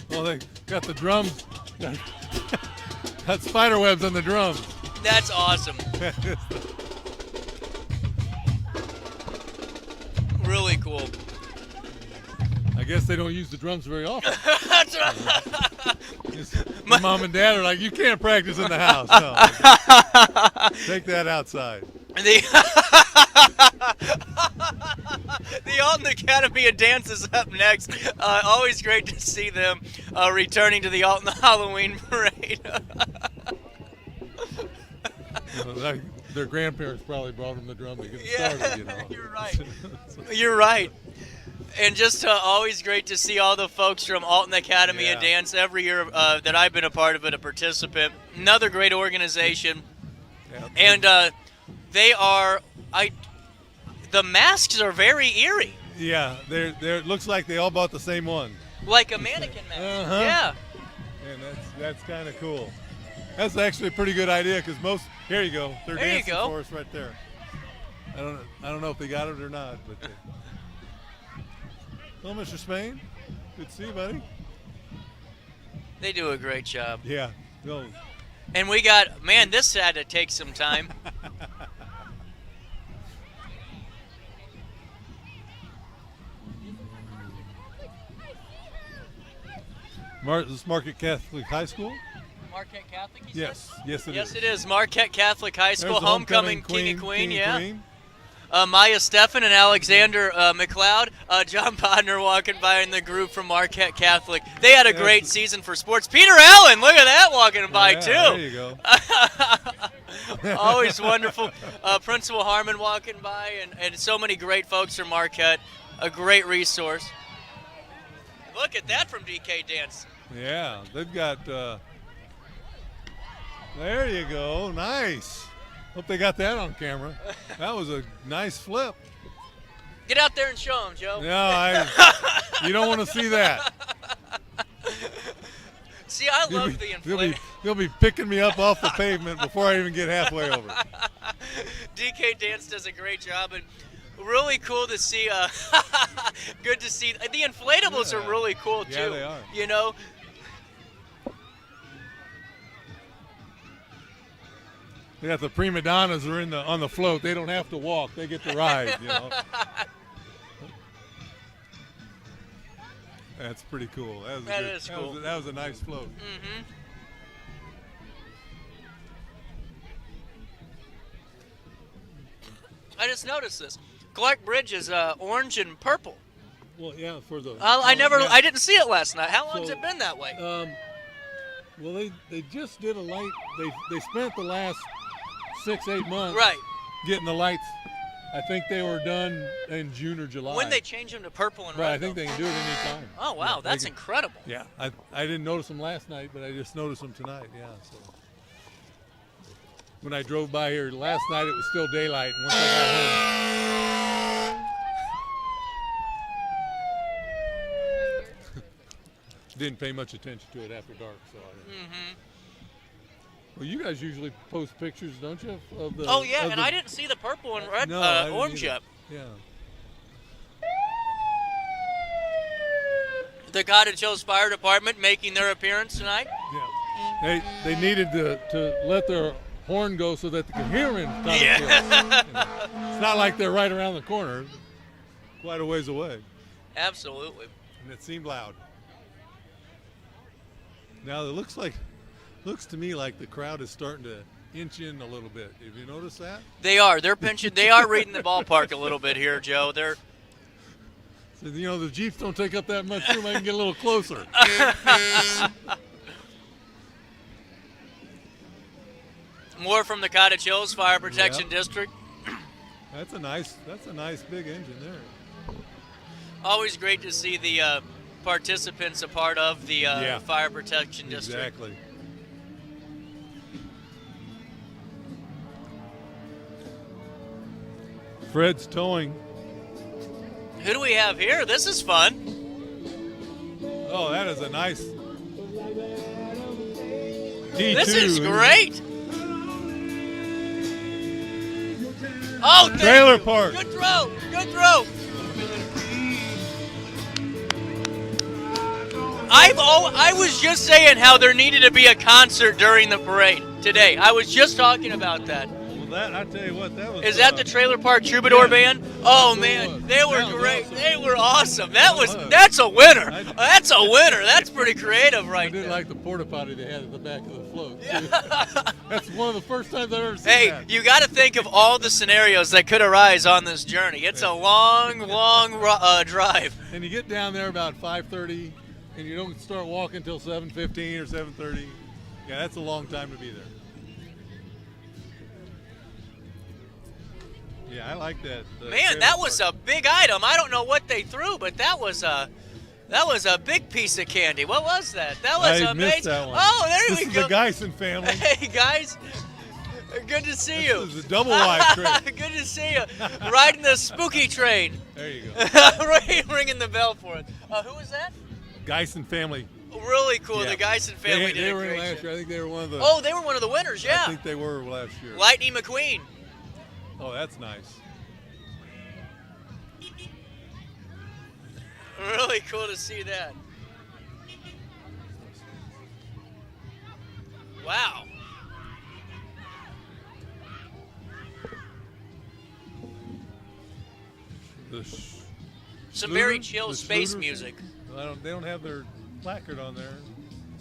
Well, they got the drums. Got spider webs on the drums. That's awesome. Really cool. I guess they don't use the drums very often. That's right. My mom and dad are like, you can't practice in the house. No. Take that outside. The Alton Academy of Dance is up next. Always great to see them returning to the Alton Halloween Parade. Their grandparents probably brought them the drum to get started. You're right. You're right. And just always great to see all the folks from Alton Academy of Dance every year that I've been a part of it, a participant. Another great organization. Yeah. And they are, the masks are very eerie. Yeah, it looks like they all bought the same one. Like a mannequin mask. Uh-huh. Yeah. And that's kind of cool. That's actually a pretty good idea because here you go. They're dancing for us right there. I don't know if they got it or not, but. Well, Mr. Spain, good to see you, buddy. They do a great job. Yeah. No. And this had to take some time. Is this Marquette Catholic High School? Marquette Catholic, yes. Yes, it is. Yes, it is. Marquette Catholic High School, homecoming king and queen, Queen. Maya Steffen and Alexander McLeod. John Podner walking by in the group from Marquette Catholic. They had a great season for sports. Peter Allen, look at that walking by, too. There you go. Always wonderful. Principal Harmon walking by, and so many great folks from Marquette. A great resource. Look at that from DK Dance. Yeah, they've got, there you go, nice. Hope they got that on camera. That was a nice flip. Get out there and show them, Joe. No, you don't want to see that. See, I love the inflatable. They'll be picking me up off the pavement before I even get halfway over. DK Dance does a great job, and really cool to see. Good to see. The inflatables are really cool too. Yeah, they are. You know. They got the prima donnas are on the float. They don't have to walk. They get to ride. You know. That's pretty cool. That is cool. That was a nice float. Mm-hmm. I just noticed this. Clark Bridge is orange and purple. Well, yeah, for the. I didn't see it last night. How long's it been that way? Well, they just did a light. They spent the last 6-8 months getting the lights. I think they were done in June or July. When they change them to purple and red. Right, I think they can do it any time. Oh wow, yeah, that's incredible. Yeah, I didn't notice them last night, but I just noticed them tonight. Yeah. So when I drove by here last night, it was still daylight. And once I got home, didn't pay much attention to it after dark. So. Well, you guys usually post pictures, don't you? Of the. Oh yeah, and I didn't see the purple and red, orange yet. Yeah. The Cottage Hills Fire Department making their appearance tonight. Yeah. They needed to let their horn go so that they could hear him. Yeah. It's not like they're right around the corner, quite a ways away. Absolutely. And it seemed loud. Now it looks to me like the crowd is starting to inch in a little bit. Have you noticed that? They are. They're pinching. They are reading the ballpark a little bit here, Joe. They're. So, you know, the Jeeps don't take up that much room. I can get a little closer. More from the Cottage Hills Fire Protection District. That's a nice big engine there. Always great to see the participants a part of the Fire Protection District. Exactly. Fred's towing. Who do we have here? This is fun. Oh, that is a nice D2. This is great. Oh, trailer park. Good throw. Good throw. I was just saying how there needed to be a concert during the parade today. I was just talking about that. That I tell you what, that was. Is that the Trailer Park Troubadour Band? Oh man, they were great. Awesome. They were awesome. That's a winner. That's a winner. That's pretty creative, right there. I did like the porta potty they had at the back of the float. Yeah. That's one of the first times I've ever seen that. Hey, you got to think of all the scenarios that could arise on this journey. It's a long drive. And you get down there about 5:30, and you don't start walking until 7:15 or 7:30. Yeah, that's a long time to be there. Yeah, I like that. Man, that was a big item. I don't know what they threw, but that was a big piece of candy. What was that? That was amazing. Missed that one. Oh, there this we is go. The Geisen family. Hey guys, good to see you. This is a double wide trip. Good to see you. Riding the spooky train. There you go. Ringing the bell for it. Who is that? Geisen family. Really cool. Yeah. The Geisen family They were did a great last year. I think they were one of the. Oh, they were one of the winners. Yeah. I think they were last year. Lightning McQueen. Oh, that's nice. Really cool to see that. Wow. Some very chill space music. They don't have their placard on there.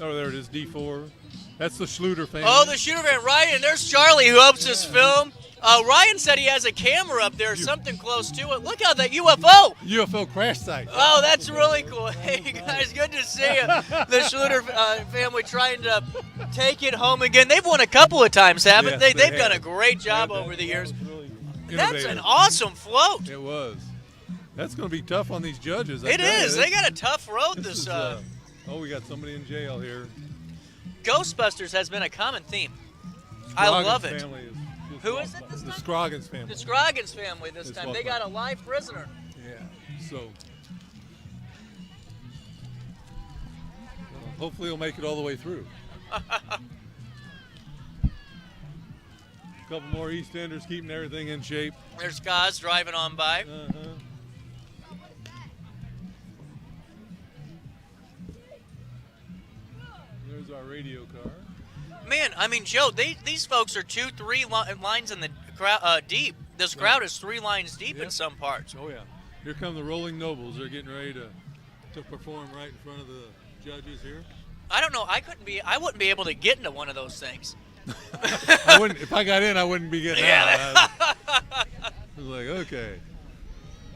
Oh, there it is, D4. That's the Schluter family. Oh, the Schluter family, right? And there's Charlie who helps us film. Ryan said he has a camera up there, something close to it. Look out, that UFO. UFO crash site. Oh, that's really cool. Hey, guys, good to see you. The Schluter family trying to take it home again. They've won a couple of times, haven't they? They've done a great job over the years. That's an awesome float. It was. That's going to be tough on these judges. It is. They got a tough road this. Oh, we got somebody in jail here. Ghostbusters has been a common theme. I love it. Who is it this time? The Scroggins family. The Scroggins family this time. They got a live prisoner. Yeah. So. hopefully he'll make it all the way through. A couple more Eastenders keeping everything in shape. There's guys driving on by. There's our radio car. Man, I mean, Joe, these folks are 2-3 lines in the crowd deep. This crowd is 3 lines deep in some parts. Oh yeah. Here come the Rolling Nobles. They're getting ready to perform right in front of the judges here. I don't know. I wouldn't be able to get into one of those things. I wouldn't. If I got in, I wouldn't be getting out. I was like, okay,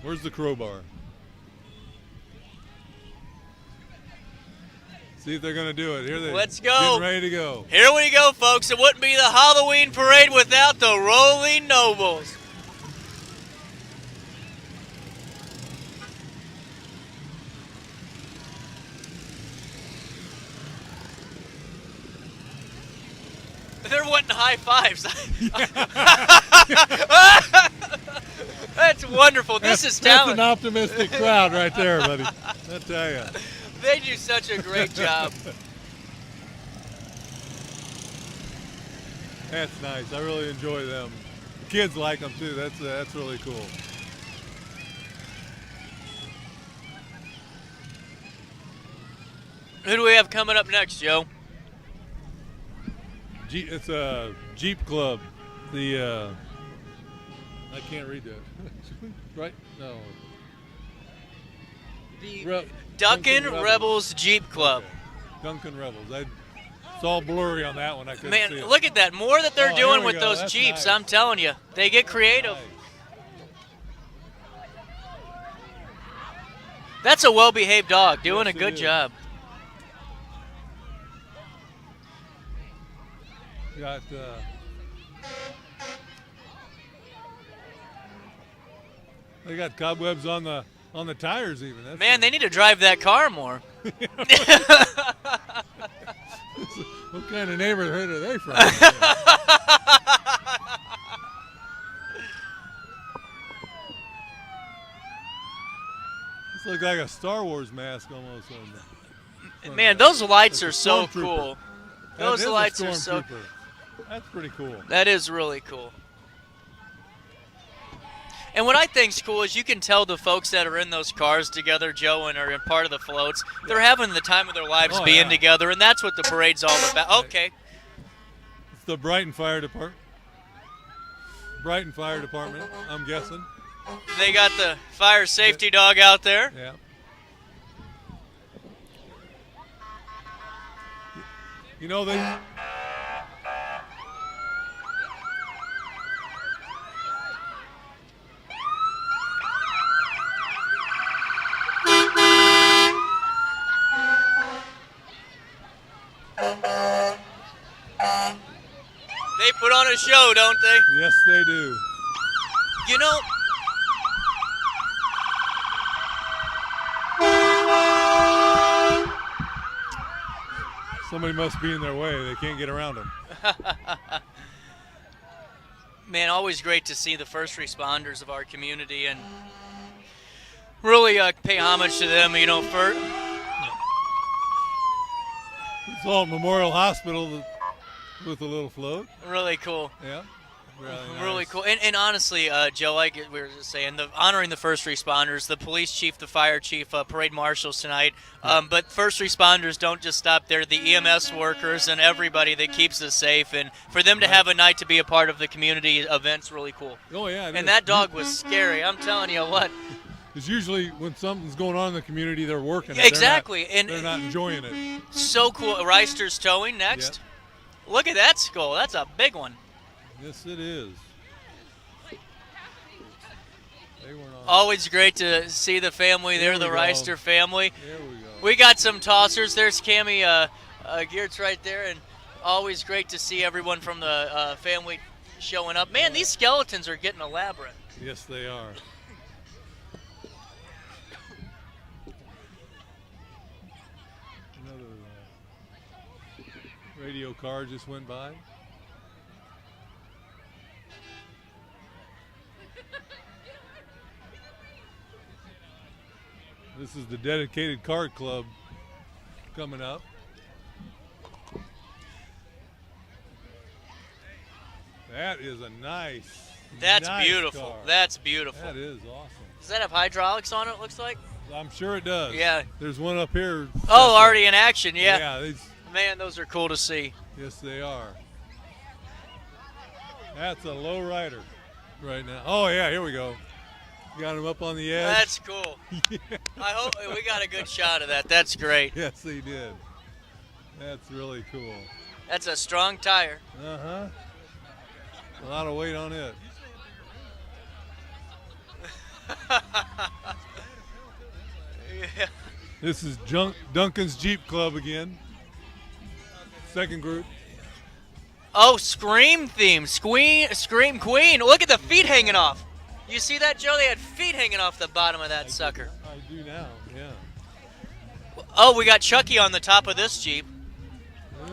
where's the crowbar? See if they're going to do it. Here they. Let's go. Getting ready to go. Here we go, folks. It wouldn't be the Halloween parade without the Rolling Nobles. They're wanting high fives. That's wonderful. This is talent. That's an optimistic crowd right there, buddy. I tell you. They do such a great job. That's nice. I really enjoy them. Kids like them too. That's really cool. Who do we have coming up next, Joe? It's a Jeep Club. I can't read that. Right? No. The Duncan Rebels Jeep Club. Okay. Duncan Rebels. It's all blurry on that one. I couldn't see it. Look at that. More that they're doing with those That's Jeeps, nice. I'm telling you. They get creative. Nice. That's a well-behaved dog doing Yes, a good it is. job. Got they got cobwebs on the tires even. That's Man, they need to drive that car more. What kind of neighborhood are they from? This looks like a Star Wars mask almost. Man, those lights are It's a so stormtrooper. cool. That Those is a lights are so stormtrooper. That's pretty cool. That is really cool. And what I think's cool is you can tell the folks that are in those cars together, Joe, and are in part of the floats, they're having the time of their lives Oh, being yeah. together, and that's what the parade's all about. Okay. It's the Brighton Fire Department. I'm guessing. They got the fire safety dog out there. Yeah. You know, they put on a show, don't they? Yes, they do. You know, somebody must be in their way. They can't get around them. man, always great to see the first responders of our community and really pay homage to them, you know, for It's all Memorial Hospital with a little float. Really cool. Yeah. Really cool. And honestly, Joe, like we were just saying, honoring the first responders, the police chief, the fire chief, parade marshals tonight. But first responders don't just stop there. The EMS workers and everybody that keeps us safe. And for them to have a night to be a part of the community event's really cool. Oh, yeah. And that dog was scary. I'm telling you what. Because usually when something's going on in the community, they're working it. Exactly. They're not enjoying it. So cool. Reister's towing next. Yep. Look at that skull. That's a big one. Yes, it is. Always great to see the family there, the Reister family. There we go. We got some tossers. There's Cammie Geertz right there, and always great to see everyone from the family showing up. Man, these skeletons are getting elaborate. Yes, they are. Another radio car just went by. This is the dedicated card club coming up. That is a nice. That's nice beautiful. car. That's beautiful. That is awesome. Does that have hydraulics on it, looks like? I'm sure it does. Yeah. There's one up here. Oh, already in action, yeah. Yeah. Man, those are cool to see. Yes, they are. That's a low rider right now. Oh, yeah, here we go. Got him up on the edge. That's cool. Yeah. I hope we got a good shot of that. That's great. Yes, he did. That's really cool. That's a strong tire. Uh-huh. A lot of weight on it. Yeah. This is Duncan's Jeep Club again. Second group. Oh, Scream theme. Scream Queen. Look at the feet hanging off. You see that, Joe? They had feet hanging off the bottom of that sucker. I do now, yeah. Oh, we got Chucky on the top of this Jeep.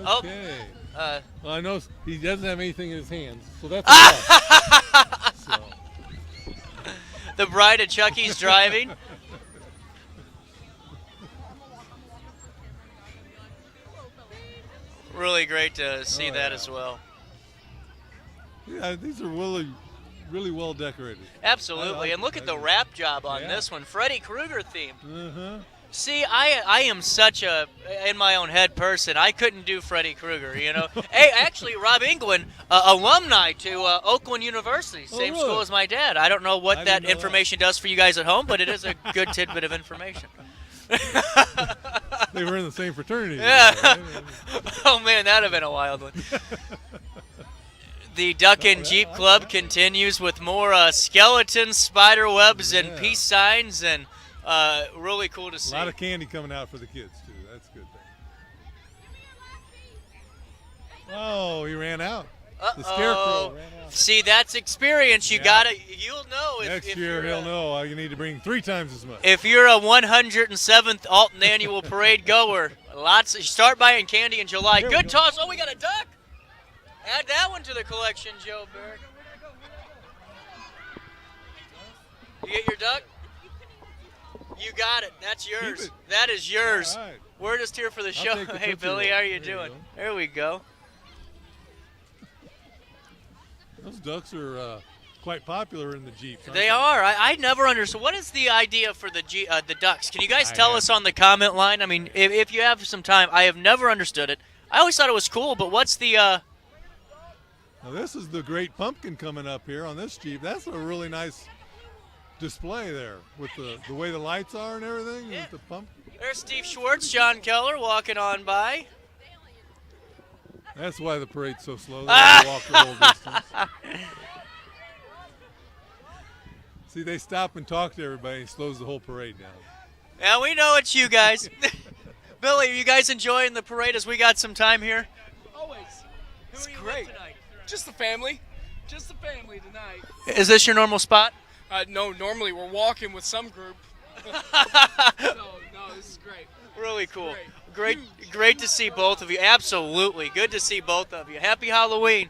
Okay. Oh. Well, I know he doesn't have anything in his hands, so that's a plus. So. The bride of Chucky's driving. Really great to see that as well. Yeah, these are really well decorated. Absolutely, and look at the wrap job on this one. Freddy Krueger theme. Uh-huh. See, I am such a in my own head person. I couldn't do Freddy Krueger, you know. Hey, actually, Rob England, alumni to Oakland University, same school as my dad. I don't know what that information does for you guys at home, but it is a good tidbit of information. They were in the same fraternity. Yeah. Right? Oh man, that'd have been a wild one. The Duck and Jeep Club continues with more skeletons, spider webs, and peace signs, and really cool to see. A lot of candy coming out for the kids too. That's a good thing. Oh, he ran out. The scarecrow ran out. See, that's experience. You'll know. Next year he'll know. You need to bring 3 times as much. If you're a 107th Alton Annual Parade goer, you start buying candy in July. Good toss. Oh, we got a duck. Add that one to the collection, Joe Barrett. You get your duck? You got it. That's yours. That is yours. All right. We're just here for the show. Hey, Billy, how are you doing? There we go. Those ducks are quite popular in the Jeeps. They are. I never understood. What is the idea for the ducks? Can you guys tell us on the comment line? I mean, if you have some time, I have never understood it. I always thought it was cool, but what's the... Now this is the great pumpkin coming up here on this Jeep. That's a really nice display there with the way the lights are and everything. Yeah. With the pumpkin. There's Steve Schwartz, John Keller walking on by. That's why the parade's so slow. They have to walk the whole distance. See, they stop and talk to everybody and slows the whole parade down. Yeah, we know it's you guys. Billy, are you guys enjoying the parade as we got some time here? Always. It's great. Just the family. Just the family tonight. Is this your normal spot? No, normally we're walking with some group. No, this is great. Really cool. Great to see both of you. Absolutely. Good to see both of you. Happy Halloween.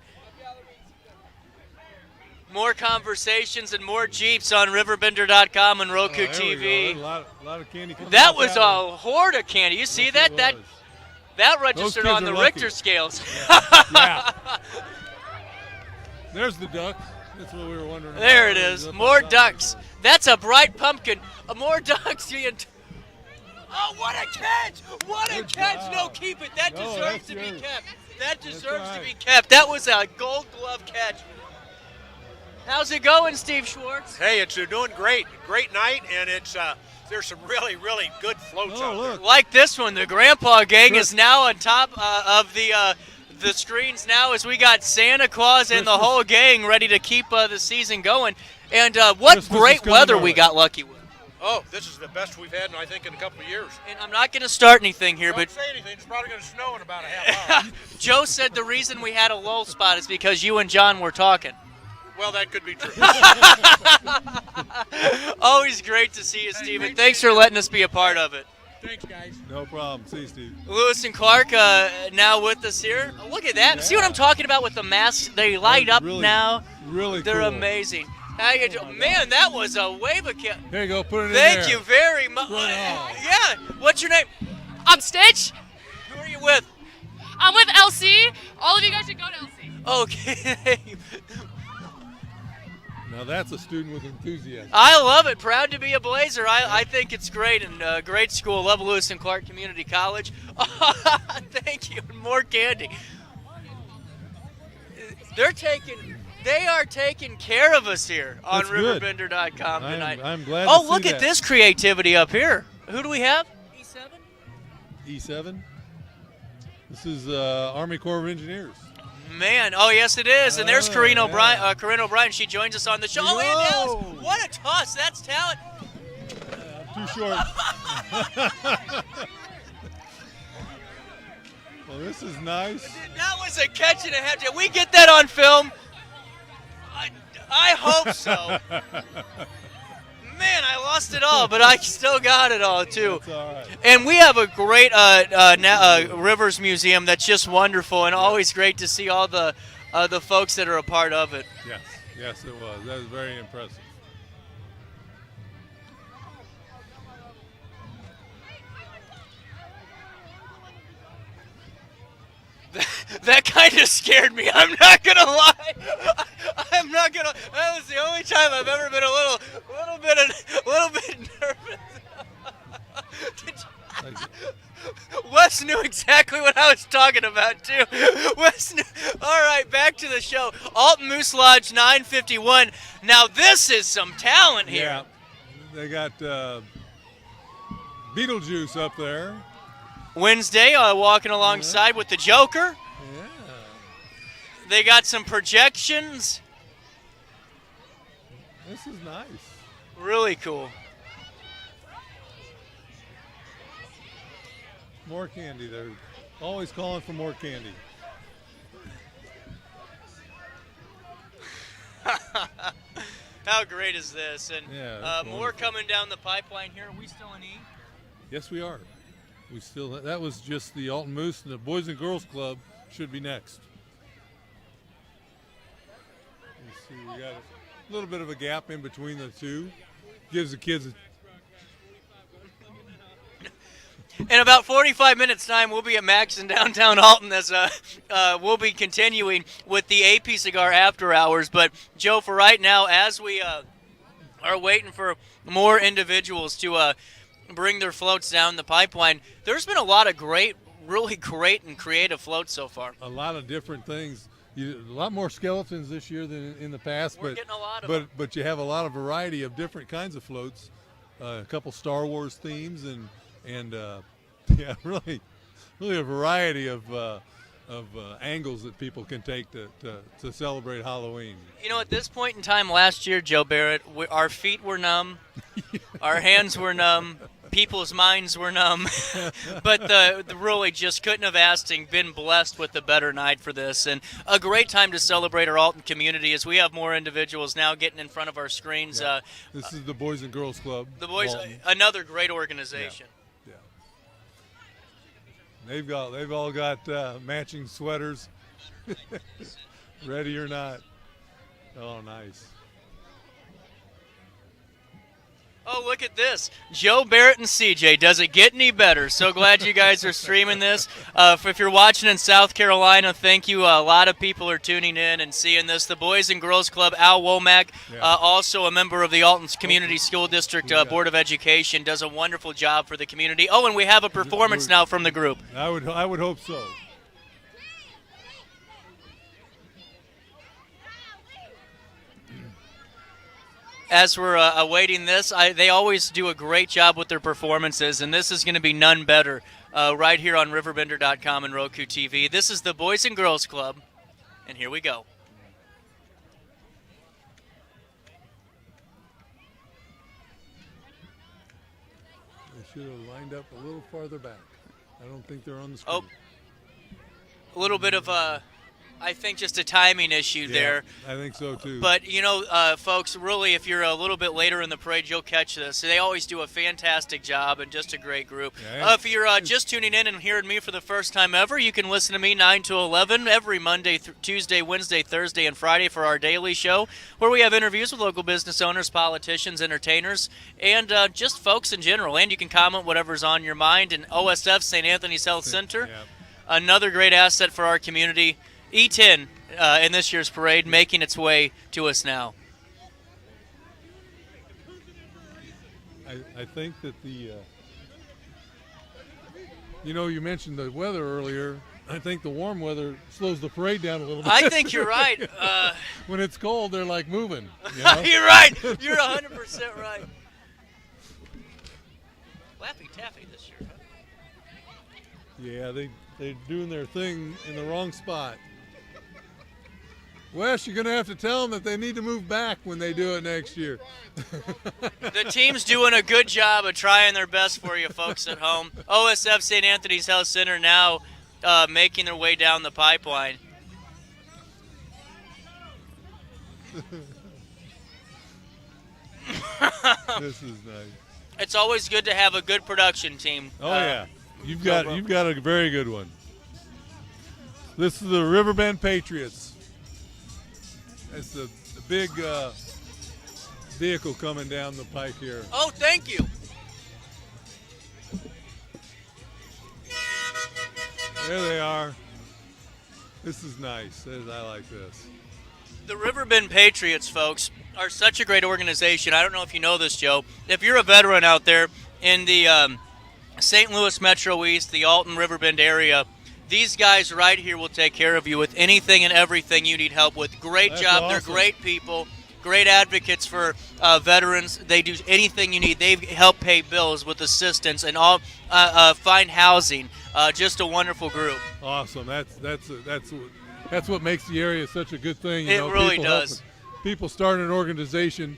More conversations and more Jeeps on RiverBender.com and Roku TV. A lot of candy coming that out was that a horde of candy. You see that? That registered on the Richter scales. Yeah. There's the duck. That's what we were wondering. There it is. More ducks. That's a bright pumpkin. More ducks. Oh, what a catch! What a catch! No, keep it. That deserves to be kept. That deserves to be kept. That was a Gold Glove catch. How's it going, Steve Schwartz? Hey, it's doing great. Great night, and there's some really, really good floats out there. Like this one, the Grandpa Gang is now on top of the screens now as we got Santa Claus and the whole gang ready to keep the season going. And what great weather we got lucky with. Oh, this is the best we've had, I think, in a couple of years. And I'm not going to start anything here, Don't but say anything. It's probably going to snow in about a half hour. Joe said the reason we had a lull spot is because you and John were talking. Well, that could be true. Always great to see you, Steven. Thanks for letting us be a part of it. Thanks, guys. No problem. See you, Steve. Lewis and Clark now with us here. Look at that. Yeah. See what I'm talking about with the masks? They light up now. Really They're cool. amazing. How you doing? Man, that was a wave of cat. There you go. Put it in Thank there. you very much. Right yeah. What's your name? I'm Stitch. Who are you with? I'm with LC. All of you guys should go to LC. Okay. Now that's a student with enthusiasm. I love it. Proud to be a Blazer. I think it's great, and great school. Love Lewis and Clark Community College. Thank you. More candy. They are taking care of us here on RiverBender.com tonight. I'm glad Oh, to see look at this creativity up here. Who do we have? E7? This is Army Corps of Engineers. Man, oh yes it is, and there's Corinne O'Brien. Corinne O'Brien, she joins us on the show. Oh, and Dallas, what a toss! That's talent. Too short. Well, this is nice. That was a catch and a half. Did we get that on film? I hope so. Man, I lost it all, but I still got it all, too. That's all right. And we have a great Rivers Museum that's just wonderful, and always great to see all the folks that are a part of it. Yes, it was. That was very impressive. That kind of scared me. I'm not gonna lie. I'm not gonna. That was the only time I've ever been a little bit nervous. Wes knew exactly what I was talking about too. Wes knew. All right, back to the show. Alton Moose Lodge 951. Now this is some talent here. Yeah, they got Beetlejuice up there. Wednesday, walking alongside with the Joker. Yeah. They got some projections. This is nice. Really cool. More candy. They're always calling for more candy. How great is this? And Yeah, more coming down the pipeline here. Are we still in E? Yes, we are. That was just the Alton Moose, and the Boys and Girls Club should be next. Let's see, we got a little bit of a gap in between the two. Gives the kids In about 45 minutes time, we'll be at Max in downtown Alton as we'll be continuing with the AP Cigar After Hours. But, Joe, for right now, as we are waiting for more individuals to bring their floats down the pipeline, there's been a lot of really great and creative floats so far. a lot of different things. A lot more skeletons this year than in the past, We're getting a lot of them. but you have a lot of variety of different kinds of floats. A couple Star Wars themes and yeah, really a variety of angles that people can take to celebrate Halloween. You know, at this point in time last year, Joe Barrett, our feet were numb, our hands were numb, people's minds were numb, but the really just couldn't have asked and been blessed with a better night for this, and a great time to celebrate our Alton community as we have more individuals now getting in front of our screens. Yeah. This is the Boys and Girls Club. The Boys, Alton. another great organization. Yeah. They've all got matching sweaters, ready or not. Oh, nice. Oh, look at this. Joe Barrett and CJ. Does it get any better? So glad you guys are streaming this. If you're watching in South Carolina, thank you. A lot of people are tuning in and seeing this. The Boys and Girls Club, Al Womack, also a member of the Alton Community School District Board of Education, does a wonderful job for the community. Oh, and we have a performance now from the group. I would hope so. As we're awaiting this, they always do a great job with their performances, and this is going to be none better right here on RiverBender.com and Roku TV. This is the Boys and Girls Club, and here we go. They should have lined up a little farther back. I don't think they're on the screen. Oh, a little bit of I think just a timing issue there. I think so too. But, you know, folks, really, if you're a little bit later in the parade, you'll catch this. They always do a fantastic job and just a great group. Yeah. If you're just tuning in and hearing me for the first time ever, you can listen to me 9 to 11 every Monday, Tuesday, Wednesday, Thursday, and Friday for our daily show, where we have interviews with local business owners, politicians, entertainers, and just folks in general. And you can comment whatever's on your mind. And OSF, St. Anthony's Health Center, another great asset for our community. E10, in this year's parade, making its way to us now. I think that the, you mentioned the weather earlier. I think the warm weather slows the parade down a little bit. I think you're right. When it's cold, they're like moving. You're right. You're 100% right. Laffy Taffy this year, huh? Yeah, they're doing their thing in the wrong spot. Wes, you're going to have to tell them that they need to move back when they do it next year. The team's doing a good job of trying their best for you folks at home. OSF St. Anthony's Health Center now making their way down the pipeline. This is nice. It's always good to have a good production team. Oh yeah, you've got a very good one. This is the RiverBend Patriots. It's the big vehicle coming down the pike here. Oh, thank you. There they are. This is nice. I like this. The RiverBend Patriots, folks, are such a great organization. I don't know if you know this, Joe. If you're a veteran out there in the St. Louis Metro East, the Alton RiverBend area, these guys right here will take care of you with anything and everything you need help with. Great That's job. awesome. They're great people, great advocates for veterans. They do anything you need. They help pay bills with assistance and all find housing. Just a wonderful group. Awesome. That's what makes the area such a good thing. It really does. People start an organization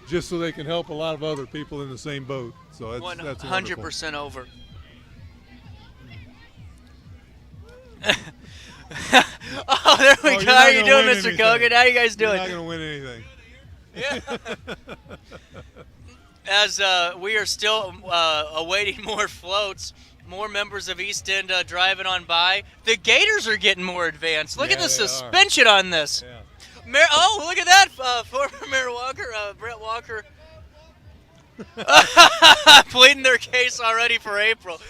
just so they can help a lot of other people in the same boat. So that's 100% over. Oh, there we go. How are you doing, Mr. Kogan? How are you guys doing? You're not going to win anything. As we are still awaiting more floats, more members of East End driving on by. The Gators are getting more advanced. Look at the suspension on this. Yeah. Oh, look at that. Former Mayor Walker, Brett Walker, pleading their case already for April.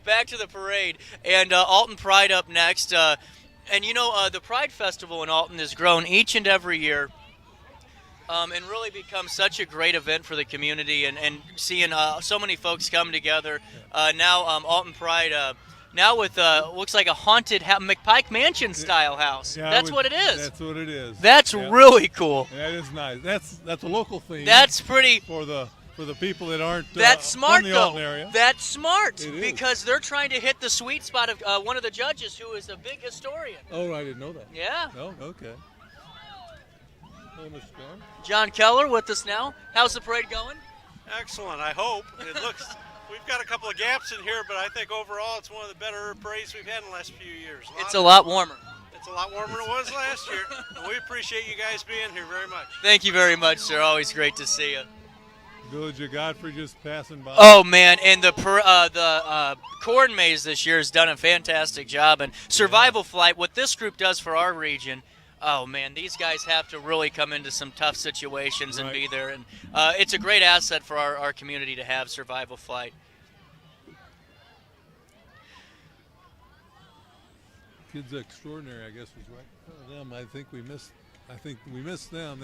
Back to the parade. And Alton Pride up next. And the Pride Festival in Alton has grown each and every year. And really become such a great event for the community, and seeing so many folks come together. Now Alton Pride, now with looks like a haunted McPike Mansion style house. Yeah, That's what it is. That's what it is. That's really cool. That is nice. That's a local theme. That's pretty for the people that aren't That's smart from the though. Alton area. That's smart It is. because they're trying to hit the sweet spot of one of the judges who is a big historian. Oh, I didn't know that. Yeah. Oh, okay. Hello, Mr. John. John Keller with us now. How's the parade going? Excellent, I hope. It looks, we've got a couple of gaps in here, but I think overall it's one of the better parades we've had in the last few years. It's a lot warmer. It's a lot warmer than it was last year, and we appreciate you guys being here very much. Thank you very much, sir. Always great to see you. Village of Godfrey just passing by. Oh man, and the corn maze this year has done a fantastic job. And Survival Flight, what this group does for our region, oh man, these guys have to really come into some tough situations and be there. And it's a great asset for our community to have Survival Flight. Kids Extraordinary, I guess, was right. Them, I think we missed them.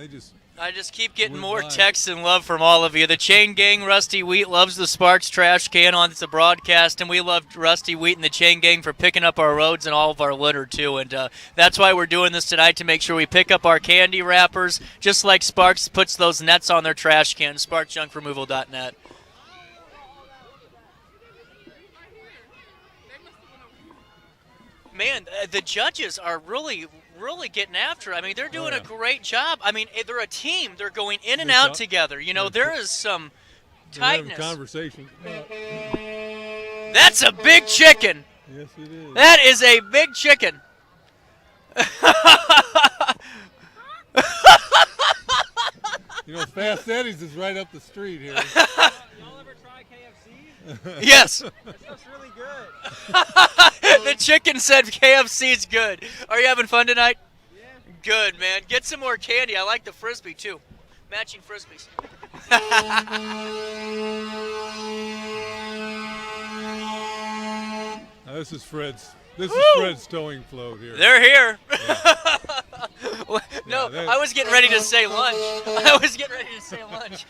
I just keep getting went more by. texts and love from all of you. The Chain Gang, Rusty Wheat, loves the Sparks trash can on the broadcast, and we love Rusty Wheat and the Chain Gang for picking up our roads and all of our litter, too. And that's why we're doing this tonight, to make sure we pick up our candy wrappers, just like Sparks puts those nets on their trash cans, sparksjunkremoval.net. Man, the judges are really getting after it. I mean, they're doing a great job. I mean, they're a team. They're going in and out together. You know, there is some tightness. Conversation. That's a big chicken. Yes, it is. That is a big chicken. You know, Fast Eddie's is right up the street here. Y'all ever try KFC? Yes. That stuff's really good. The chicken said KFC's good. Are you having fun tonight? Yeah. Good, man. Get some more candy. I like the Frisbee, too. Matching Frisbees. Now, this is Fred's This is Fred's towing float here. They're here. Yeah. No, Yeah, I was getting ready to say lunch. I was getting ready to say lunch.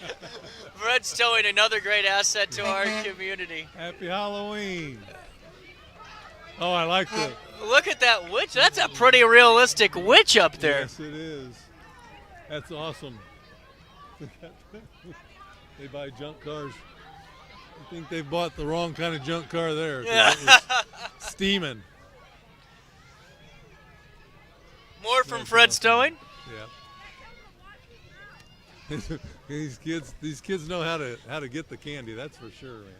Fred's towing another great asset to our community. Happy Halloween. Oh, I like the. Look at that witch. That's a pretty realistic witch up there. Yes, it is. That's awesome. They buy junk cars. I think they bought the wrong kind of junk car there. Yeah. It was steaming. More from Fred's towing. Yeah. These kids know how to get the candy. That's for sure, man.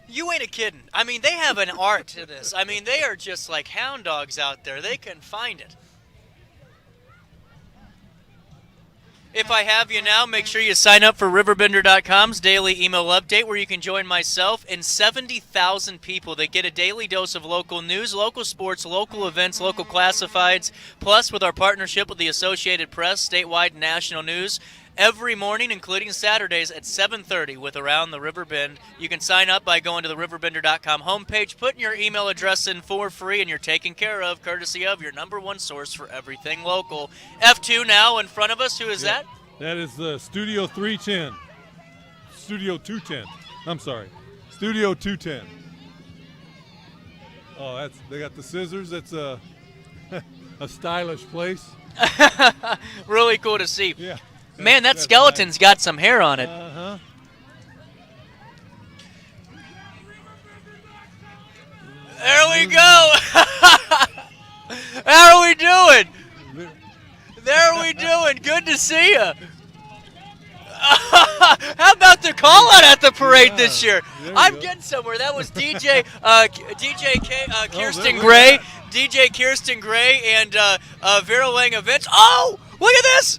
You ain't a kidding. I mean, they have an art to this. I mean, they are just like hound dogs out there. They can find it. If I have you now, make sure you sign up for RiverBender.com's daily email update where you can join myself and 70,000 people that get a daily dose of local news, local sports, local events, local classifieds, plus with our partnership with the Associated Press, statewide and national news, every morning, including Saturdays at 7:30 with Around the River Bend. You can sign up by going to the RiverBender.com homepage, putting your email address in for free, and you're taken care of, courtesy of your #1 source for everything local. F2 now in front of us. Who is that? That is the Studio 310. Studio 210. I'm sorry. Studio 210. Oh, they got the scissors. That's a stylish place. Really cool to see. Yeah. Man, that skeleton's got some hair on it. Uh-huh. There we go. How are we doing? There we doing. Good to see you. How about the call out at the parade this year? I'm getting somewhere. That was Kirsten Gray, DJ Kirsten Gray, and Vera Lang Events. Oh, look at this.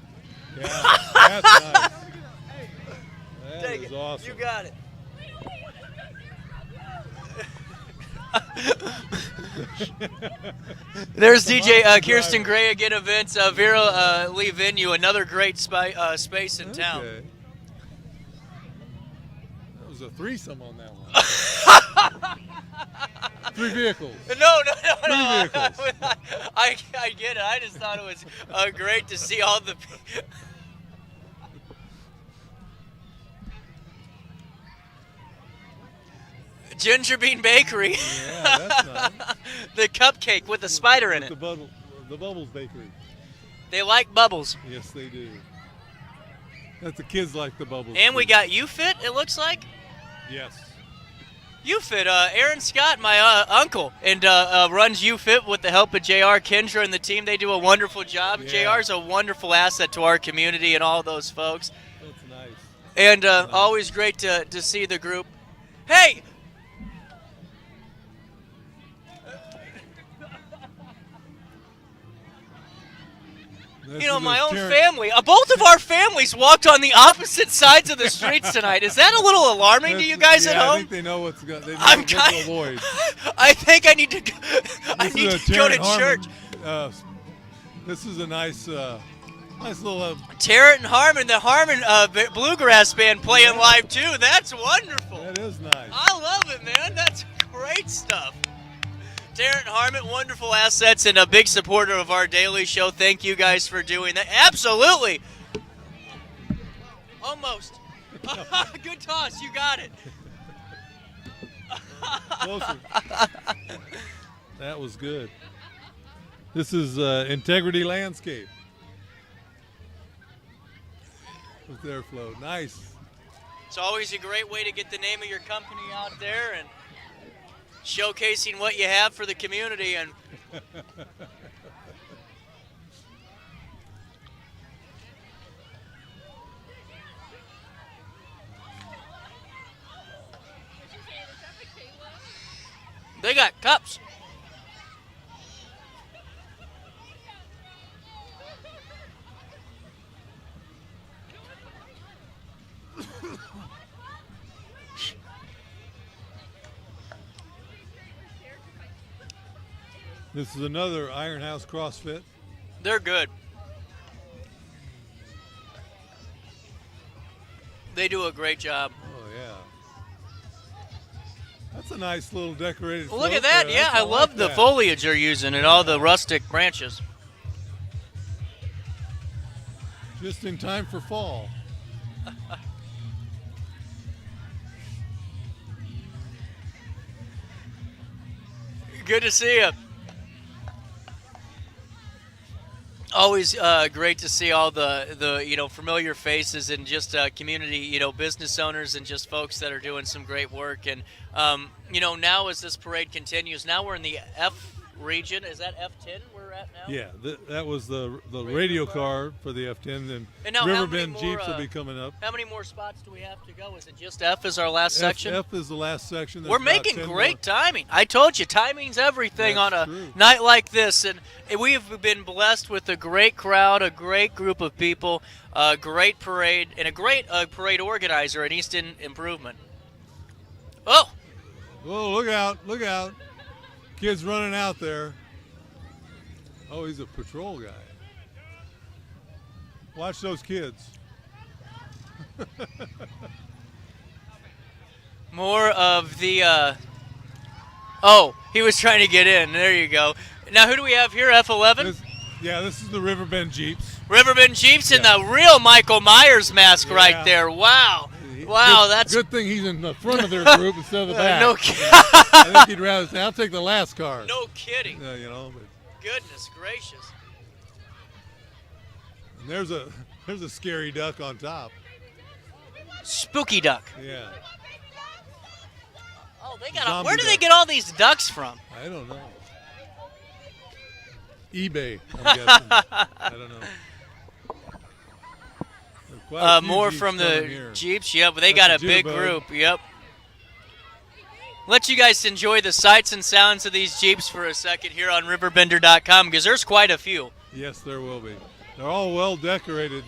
Yeah, that's nice. That is awesome. You got it. There's DJ Kirsten Gray again events. Vera Lee Venue, another great space in town. Okay. That was a threesome on that one. 3 vehicles. No. Three vehicles. I get it. I just thought it was great to see all the. Ginger Bean Bakery. Yeah, that's nice. The cupcake with the spider in it. The Bubbles Bakery. They like bubbles. Yes, they do. That's the kids like the bubbles. And we got UFIT, it looks like. Yes. UFIT, Aaron Scott, my uncle, and runs UFIT with the help of JR, Kendra, and the team. They do a wonderful job. Yeah. JR's a wonderful asset to our community and all those folks. That's nice. And always great to see the group. Hey! My own family, both of our families walked on the opposite sides of the streets tonight. Is that a little alarming to you guys at home? I think they know what's going to avoid. I think I need to go to church. This is a nice little... Tarrant and Harmon, the Harmon Bluegrass Band playing live too. That's wonderful. That is nice. I love it, man. That's great stuff. Tarrant Harmon, wonderful assets and a big supporter of our daily show. Thank you guys for doing that. Absolutely. Almost. Good toss. You got it. Closer. That was good. This is Integrity Landscape with their float. Nice. It's always a great way to get the name of your company out there and showcasing what you have for the community. And they got cups. This is another Iron House CrossFit. They're good. They do a great job. Oh, yeah. That's a nice little decorated Look at float that. there. Yeah, I love the that. foliage they're using and all the rustic branches. Just in time for fall. Good to see you. Always great to see all the familiar faces and just community business owners and just folks that are doing some great work. And now as this parade continues, now we're in the F region. Is that F10 we're at now? Yeah, that was the radio car for the F10. And now Riverbend more, Jeeps will be coming up. How many more spots do we have to go? Is it just F is our last section? F is the last section. There's We're about making 10 great more. timing. I told you, timing's everything That's on a true. night like this. And we've been blessed with a great crowd, a great group of people, a great parade, and a great parade organizer at Easton Improvement. Oh! Whoa, look out, look out. Kid's running out there. Oh, he's a patrol guy. Watch those kids. More of the, oh, he was trying to get in. There you go. Now, who do we have here, F11? This is the Riverbend Jeeps. Riverbend Jeeps in the real Michael Myers mask right there. Wow. Wow, that's good thing he's in the front of their group instead of the back. No kidding. I think he'd rather say, I'll take the last car. No kidding. But Goodness gracious. and there's a scary duck on top. Spooky duck. Yeah. Oh, they got. Zombie Where do they duck. get all these ducks from? I don't know. eBay, I'm guessing. I don't know. Quite a few More Jeeps from coming the here. Jeeps. Yep, but they That's got a big jitterbug. group. Yep. Let you guys enjoy the sights and sounds of these Jeeps for a second here on RiverBender.com because there's quite a few. Yes, there will be. They're all well decorated.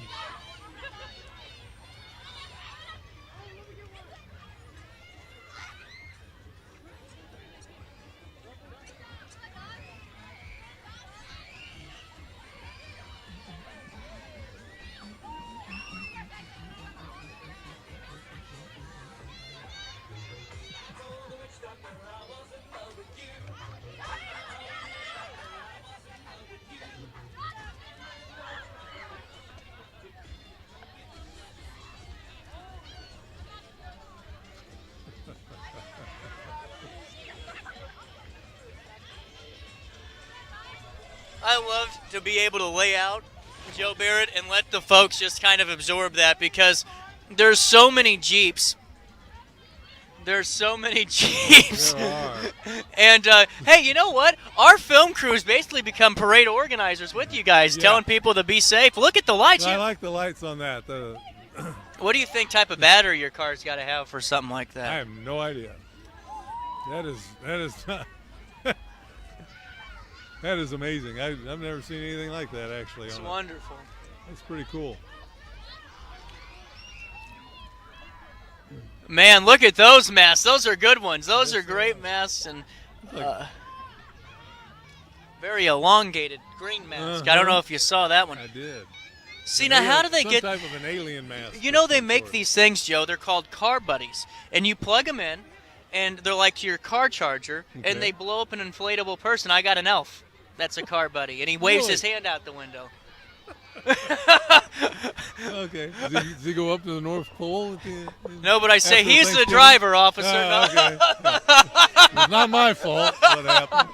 I love to be able to lay out, Joe Barrett, and let the folks just kind of absorb that because there's so many Jeeps. There's so many Jeeps. There are. And, hey, you know what? Our film crews basically become parade organizers with you guys, Yeah. telling people to be safe. Look at the lights. I like the lights on that. What do you think type of battery your car's got to have for something like that? I have no idea. That is not, that is amazing. I've never seen anything like that actually. It's on it. wonderful. That's pretty cool. Man, look at those masks. Those are good ones. Those are great masks and very elongated green mask. I don't know if you saw that one. I did. See, now how do they some get... type of an alien mask. You know they make these things, Joe. They're called car buddies. And you plug them in, and they're like your car charger, Okay. and they blow up an inflatable person. I got an elf. That's a car buddy. And he waves Really? his hand out the window. Okay. Does he go up to the North Pole? No, but I say after he's the Thanksgiving? driver, officer. Oh, okay. It's not my fault what happened.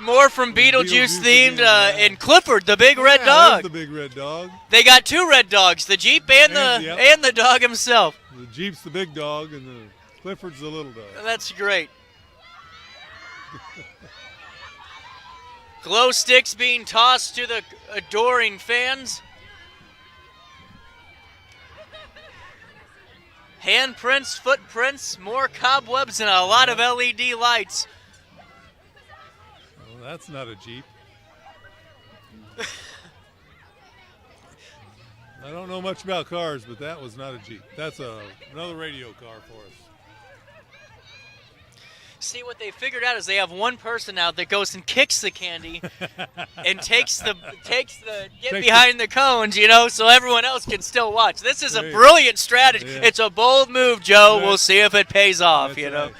More from Beetlejuice themed and Clifford, the big red Yeah, dog. that's the big red dog. They got two red dogs, the Jeep and Yep. and the dog himself. The Jeep's the big dog and the Clifford's the little dog. That's great. Glow sticks being tossed to the adoring fans. Handprints, footprints, more cobwebs, and a lot of LED lights. Well, that's not a Jeep. I don't know much about cars, but that was not a Jeep. That's another radio car for us. see what they figured out is they have one person out that goes and kicks the candy and takes the behind the cones, so everyone else can still watch. This is a brilliant strategy. Yeah. It's a bold move, Joe. Right. We'll see if it pays off. That's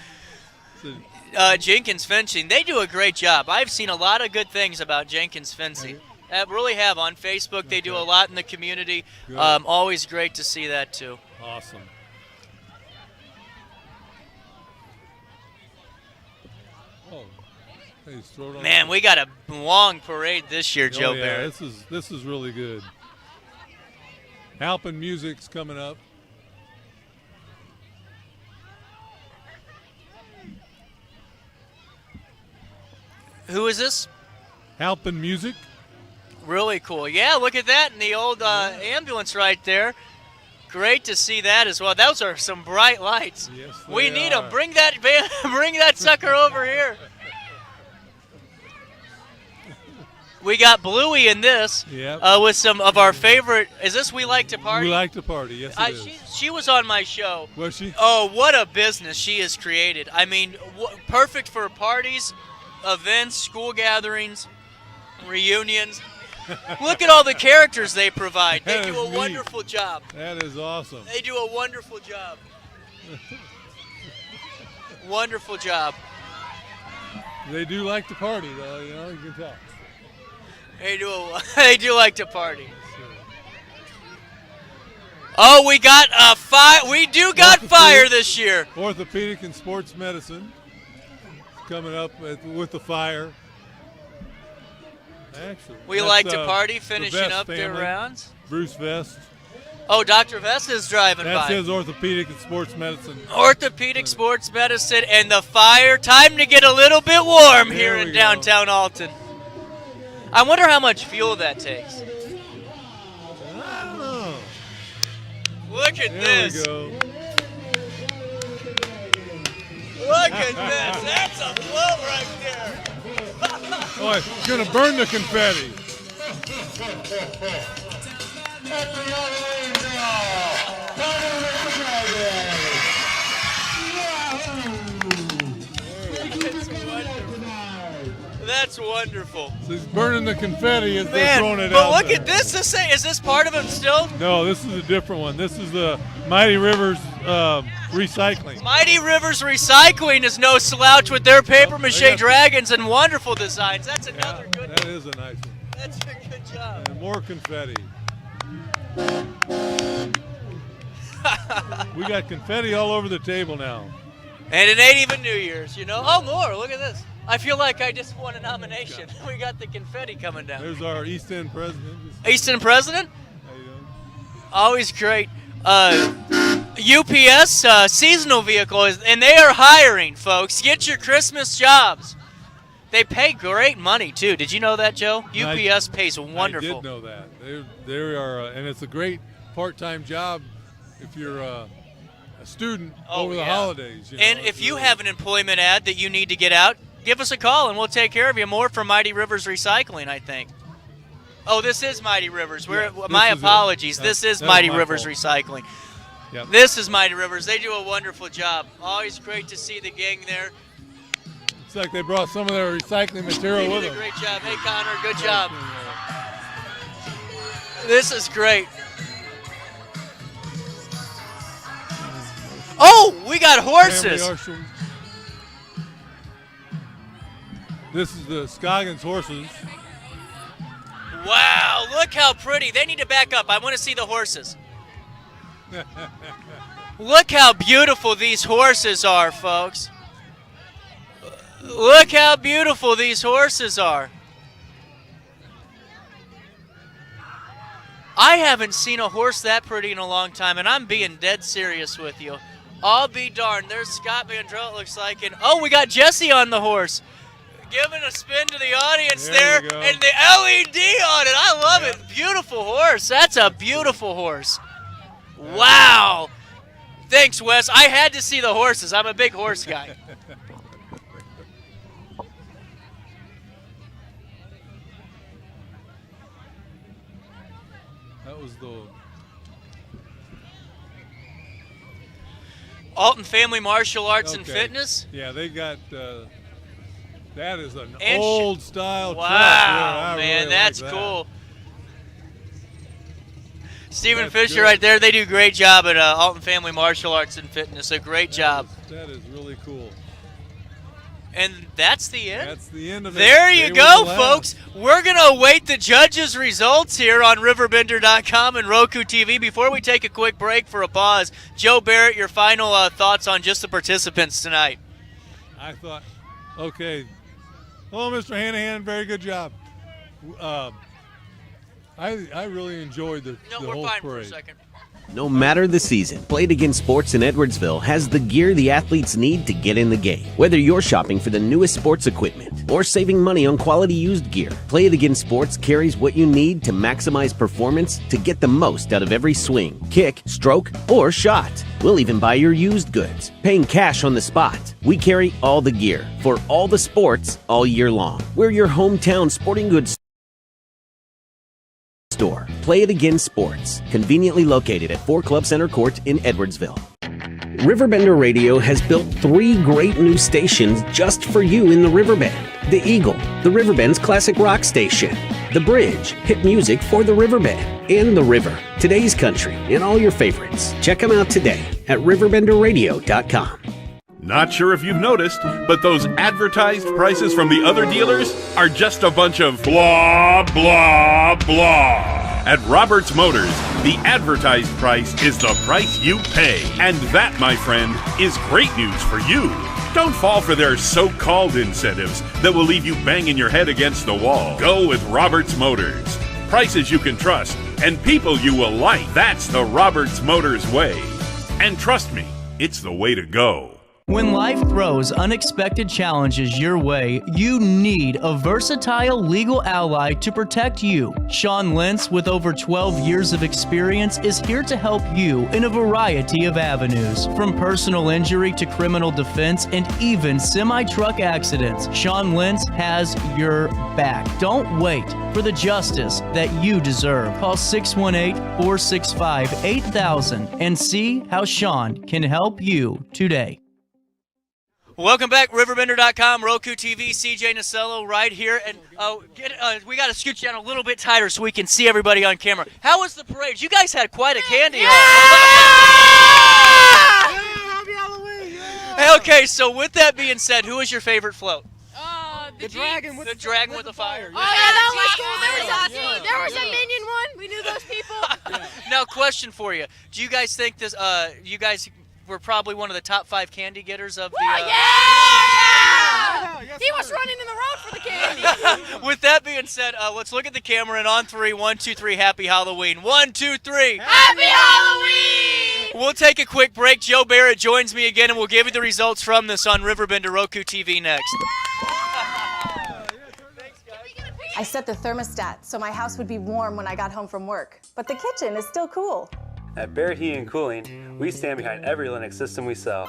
right. Jenkins Fencing, they do a great job. I've seen a lot of good things about Jenkins Fencing. I really have on Facebook. They do a lot in the community. Always great to see that too. Awesome. Man, we got a long parade this year, Joe yeah, Barrett. This is really good. Alpin Music's coming up. Who is this? Alpin Music. Really cool. Yeah, look at that in the old ambulance right there. Great to see that as well. Those are some bright lights. Yes, we they need are. them. Bring that sucker over here. We got Bluey in this with some of our favorite. Is this We Like to Party? We Like to Party, yes it is. She was on my show. Was she? Oh, what a business she has created. I mean, perfect for parties, events, school gatherings, reunions. Look at all the characters they provide. They do a wonderful job. That is awesome. They do a wonderful job. Wonderful job. They do like to party, though, you can tell. They do like to party. Oh, we got fire. We do got fire this year. Orthopedic and sports medicine coming up with the fire. Actually, we like to party, finishing up their rounds. Bruce Vest. Oh, Dr. Vest is driving by. That's his orthopedic and sports medicine. Orthopedic sports medicine and the fire. Time to get a little bit warm here in downtown Alton. I wonder how much fuel that takes. I don't know. Look at this. There we go. Look at this. That's a float right there. Oh, it's going to burn the confetti. That's wonderful. So he's burning the confetti as they're throwing it out. But look at this. Is this part of him still? No, this is a different one. This is the Mighty Rivers Recycling. Mighty Rivers Recycling is no slouch with their paper mache dragons and wonderful designs. That's another good one. That is a nice one. That's a good job. And more confetti. We got confetti all over the table now. And it ain't even New Year's, Oh, more. Look at this. I feel like I just won a nomination. We got the confetti coming down. There's our East End president. East End president? How you doing? Always great. UPS seasonal vehicle, and they are hiring, folks. Get your Christmas jobs. They pay great money, too. Did you know that, Joe? UPS pays wonderful. I did know that. They are, and it's a great part-time job if you're a student over the holidays. And if you have an employment ad that you need to get out, give us a call, and we'll take care of you. More from Mighty Rivers Recycling, I think. Oh, this is Mighty Rivers. My apologies. This is Mighty Rivers Recycling. Yep. This is Mighty Rivers. They do a wonderful job. Always great to see the gang there. It's like they brought some of their recycling material with They them. did a great job. Hey, Connor, good job. This is great. Oh, we got horses. This is the Scoggins horses. Wow, look how pretty. They need to back up. I want to see the horses. Look how beautiful these horses are, folks. Look how beautiful these horses are. I haven't seen a horse that pretty in a long time, and I'm being dead serious with you. I'll be darned. There's Scott Mandrell, it looks like. And oh, we got Jesse on the horse. Giving a spin to the audience there, and the LED on it. I love it. Beautiful horse. That's a beautiful horse. Wow. Thanks, Wes. I had to see the horses. I'm a big horse guy. Alton Family Martial Arts and Fitness. Yeah, they got. That is an And old style truck. Wow, Yeah, man, really that's like that. cool. Stephen That's Fisher good. right there. They do a great job at Alton Family Martial Arts and Fitness. A great job. That is really cool. And that's the end? That's the end of it. There you They were go, the last. folks. We're going to await the judges' results here on RiverBender.com and Roku TV. Before we take a quick break for a pause, Joe Barrett, your final thoughts on just the participants tonight. I thought, okay. Hello, Mr. Hanahan. Very good job. I really enjoyed the whole parade. For a second. No matter the season, Play It Again Sports in Edwardsville has the gear the athletes need to get in the game. Whether you're shopping for the newest sports equipment or saving money on quality used gear, Play It Again Sports carries what you need to maximize performance to get the most out of every swing, kick, stroke, or shot. We'll even buy your used goods, paying cash on the spot. We carry all the gear for all the sports all year long. We're your hometown sporting goods store. Play It Again Sports, conveniently located at 4 Club Center Court in Edwardsville. RiverBender Radio has built 3 great new stations just for you in the Riverbend. The Eagle, the Riverbend's classic rock station. The Bridge, hit music for the Riverbend. And The River, today's country, and all your favorites. Check them out today at RiverBender.com. Not sure if you've noticed, but those advertised prices from the other dealers are just a bunch of blah, blah, blah. At Roberts Motors, the advertised price is the price you pay. And that, my friend, is great news for you. Don't fall for their so-called incentives that will leave you banging your head against the wall. Go with Roberts Motors. Prices you can trust and people you will like. That's the Roberts Motors way. And trust me, it's the way to go. When life throws unexpected challenges your way, you need a versatile legal ally to protect you. Sean Lentz, with over 12 years of experience, is here to help you in a variety of avenues. From personal injury to criminal defense and even semi-truck accidents, Sean Lentz has your back. Don't wait for the justice that you deserve. Call 618-465-8000 and see how Sean can help you today. Welcome back, RiverBender.com, Roku TV, CJ Nasello right here. And we got to scoot you down a little bit tighter so we can see everybody on camera. How was the parade? You guys had quite a candy Happy Halloween! Hey, okay, so with that being said, who was your favorite float? The dragon with the fire. Oh, yeah, that was cool. There was a minion one. We knew those people. Now, question for you. Do you guys think this, you guys were probably one of the top 5 candy getters of the... Yeah! He was running in the road for the candy. With that being said, let's look at the camera and on 3, 1, 2, 3, Happy Halloween. 1, 2, 3. Happy Halloween! We'll take a quick break. Joe Barrett joins me again, and we'll give you the results from this on RiverBender Roku TV next. I set the thermostat so my house would be warm when I got home from work, but the kitchen is still cool. At Barrett Heating and Cooling, we stand behind every Linux system we sell.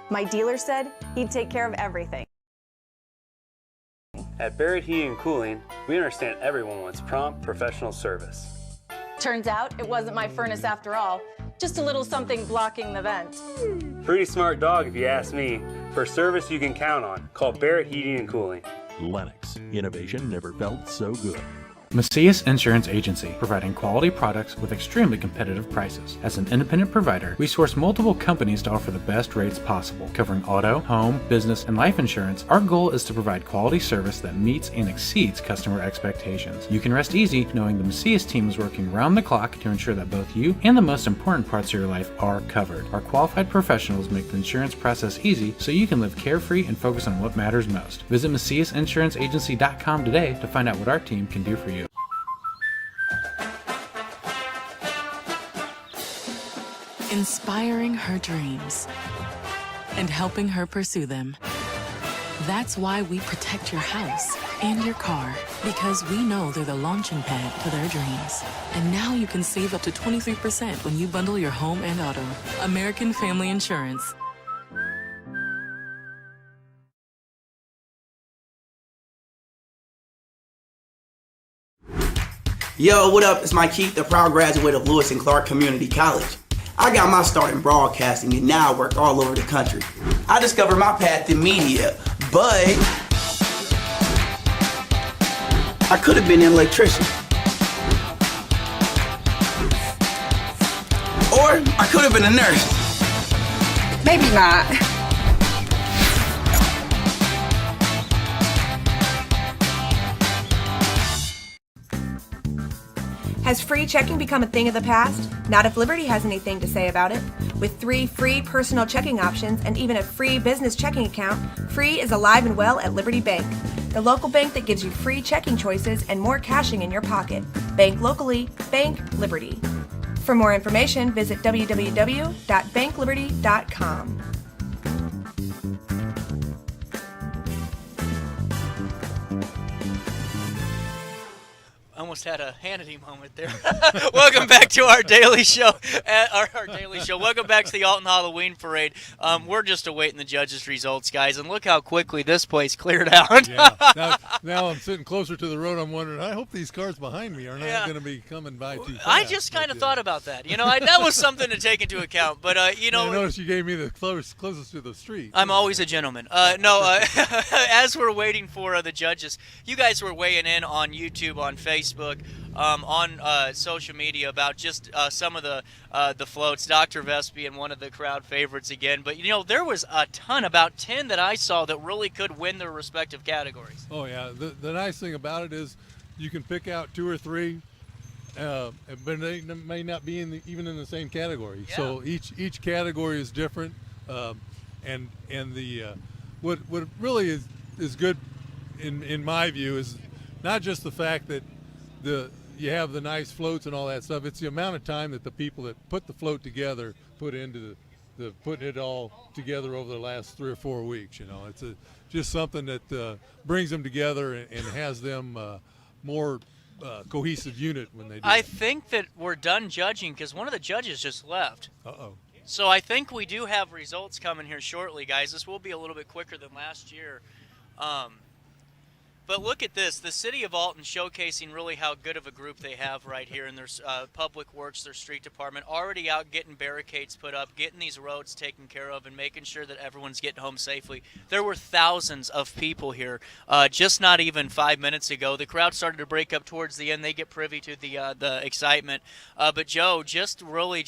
My dealer said he'd take care of everything. At Barrett Heating and Cooling, we understand everyone wants prompt, professional service. Turns out it wasn't my furnace after all, just a little something blocking the vent. Pretty smart dog if you ask me. For service you can count on, call Barrett Heating and Cooling. Lennox. Innovation never felt so good. Macias Insurance Agency, providing quality products with extremely competitive prices. As an independent provider, we source multiple companies to offer the best rates possible. Covering auto, home, business, and life insurance, our goal is to provide quality service that meets and exceeds customer expectations. You can rest easy knowing the Macias team is working round the clock to ensure that both you and the most important parts of your life are covered. Our qualified professionals make the insurance process easy so you can live carefree and focus on what matters most. Visit MaciasInsuranceAgency.com today to find out what our team can do for you. Inspiring her dreams and helping her pursue them. That's why we protect your house and your car, because we know they're the launching pad to their dreams. And now you can save up to 23% when you bundle your home and auto. American Family Insurance. Yo, what up? It's Mike Keith, the proud graduate of Lewis and Clark Community College. I got my start in broadcasting and now I work all over the country. I discovered my path in media, but I could have been an electrician. Or I could have been a nurse. Maybe not. Has free checking become a thing of the past? Not if Liberty has anything to say about it. With 3 free personal checking options and even a free business checking account, free is alive and well at Liberty Bank. The local bank that gives you free checking choices and more cashing in your pocket. Bank locally, bank Liberty. For more information, visit www.bankliberty.com. Almost had a Hannity moment there. Welcome back to our daily show. Our daily show. Welcome back to the Alton Halloween Parade. We're just awaiting the judges' results, guys, and look how quickly this place cleared out. Yeah. Now I'm sitting closer to the road. I'm wondering, I hope these cars behind me are not going to be coming by too fast. I just kind of thought about that. That was something to take into account. But, I noticed you gave me the closest to the street. I'm always a gentleman. As we're waiting for the judges, you guys were weighing in on YouTube, on Facebook, on social media about just some of the floats. Dr. Vesp being one of the crowd favorites again. But, there was a ton, about 10 that I saw that really could win their respective categories. Oh, yeah. The nice thing about it is you can pick out 2 or 3, but they may not be even in the same category. Yeah. So each category is different. And what really is good in my view is not just the fact that you have the nice floats and all that stuff. It's the amount of time that the people that put the float together put into putting it all together over the last 3 or 4 weeks. It's just something that brings them together and has them more cohesive unit when they do. I think that we're done judging because one of the judges just left. Uh-oh. So I think we do have results coming here shortly, guys. This will be a little bit quicker than last year. But look at this, the city of Alton showcasing really how good of a group they have right here in their public works, their street department, already out getting barricades put up, getting these roads taken care of, and making sure that everyone's getting home safely. There were thousands of people here just not even 5 minutes ago. The crowd started to break up towards the end. They get privy to the excitement. But Joe just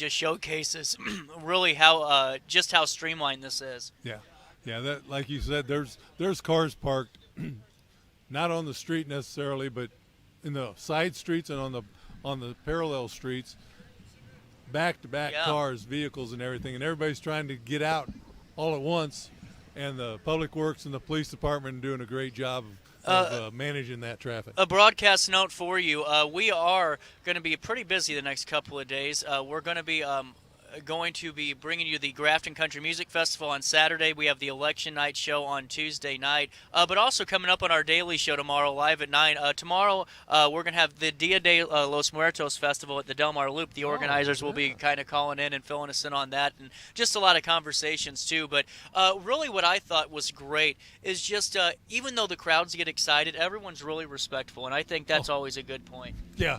showcases really how streamlined this is. Yeah, that, like you said, there's cars parked not on the street necessarily, but in the side streets and on the parallel streets, back-to-back cars, vehicles, and everything, and everybody's trying to get out all at once. And the Public Works and the Police Department are doing a great job of managing that traffic. A broadcast note for you: we are going to be pretty busy the next couple of days. We're going to be bringing you the Grafton Country Music Festival on Saturday. We have the election night show on Tuesday night, but also coming up on our daily show tomorrow, live at 9. Tomorrow, we're going to have the Dia de los Muertos Festival at the Del Mar Loop. The organizers will be kind of calling in and filling us in on that, and just a lot of conversations too. But really what I thought was great is just even though the crowds get excited, everyone's really respectful, and I think that's always a good point. Yeah,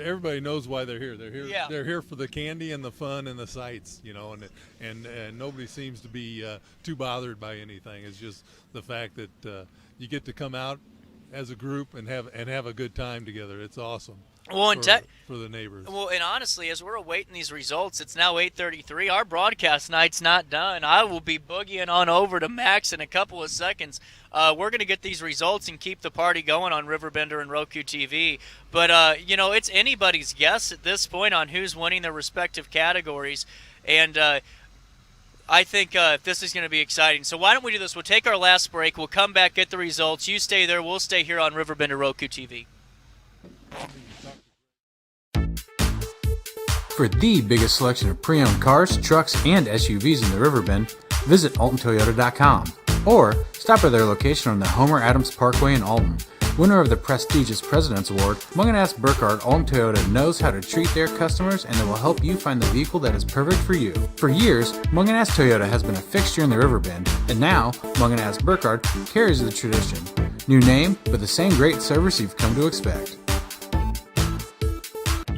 everybody knows why they're here. They're here. Yeah. They're here for the candy and the fun and the sights, and nobody seems to be too bothered by anything. It's just the fact that you get to come out as a group and have a good time together. It's awesome. Well, for the neighbors. Well, and honestly, as we're awaiting these results, it's now 8:33. Our broadcast night's not done. I will be boogieing on over to Max in a couple of seconds. We're going to get these results and keep the party going on RiverBender and Roku TV. But, it's anybody's guess at this point on who's winning their respective categories. And I think this is going to be exciting. So why don't we do this? We'll take our last break. We'll come back, get the results. You stay there. We'll stay here on RiverBender Roku TV. For the biggest selection of pre-owned cars, trucks, and SUVs in the Riverbend, visit altontoyota.com or stop by their location on the Homer Adams Parkway in Alton. Winner of the prestigious President's Award, Munganass Burkhardt Alton Toyota knows how to treat their customers, and they will help you find the vehicle that is perfect for you. For years, Munganass Toyota has been a fixture in the Riverbend, and now Munganass Burkhardt carries the tradition. New name, but the same great service you've come to expect.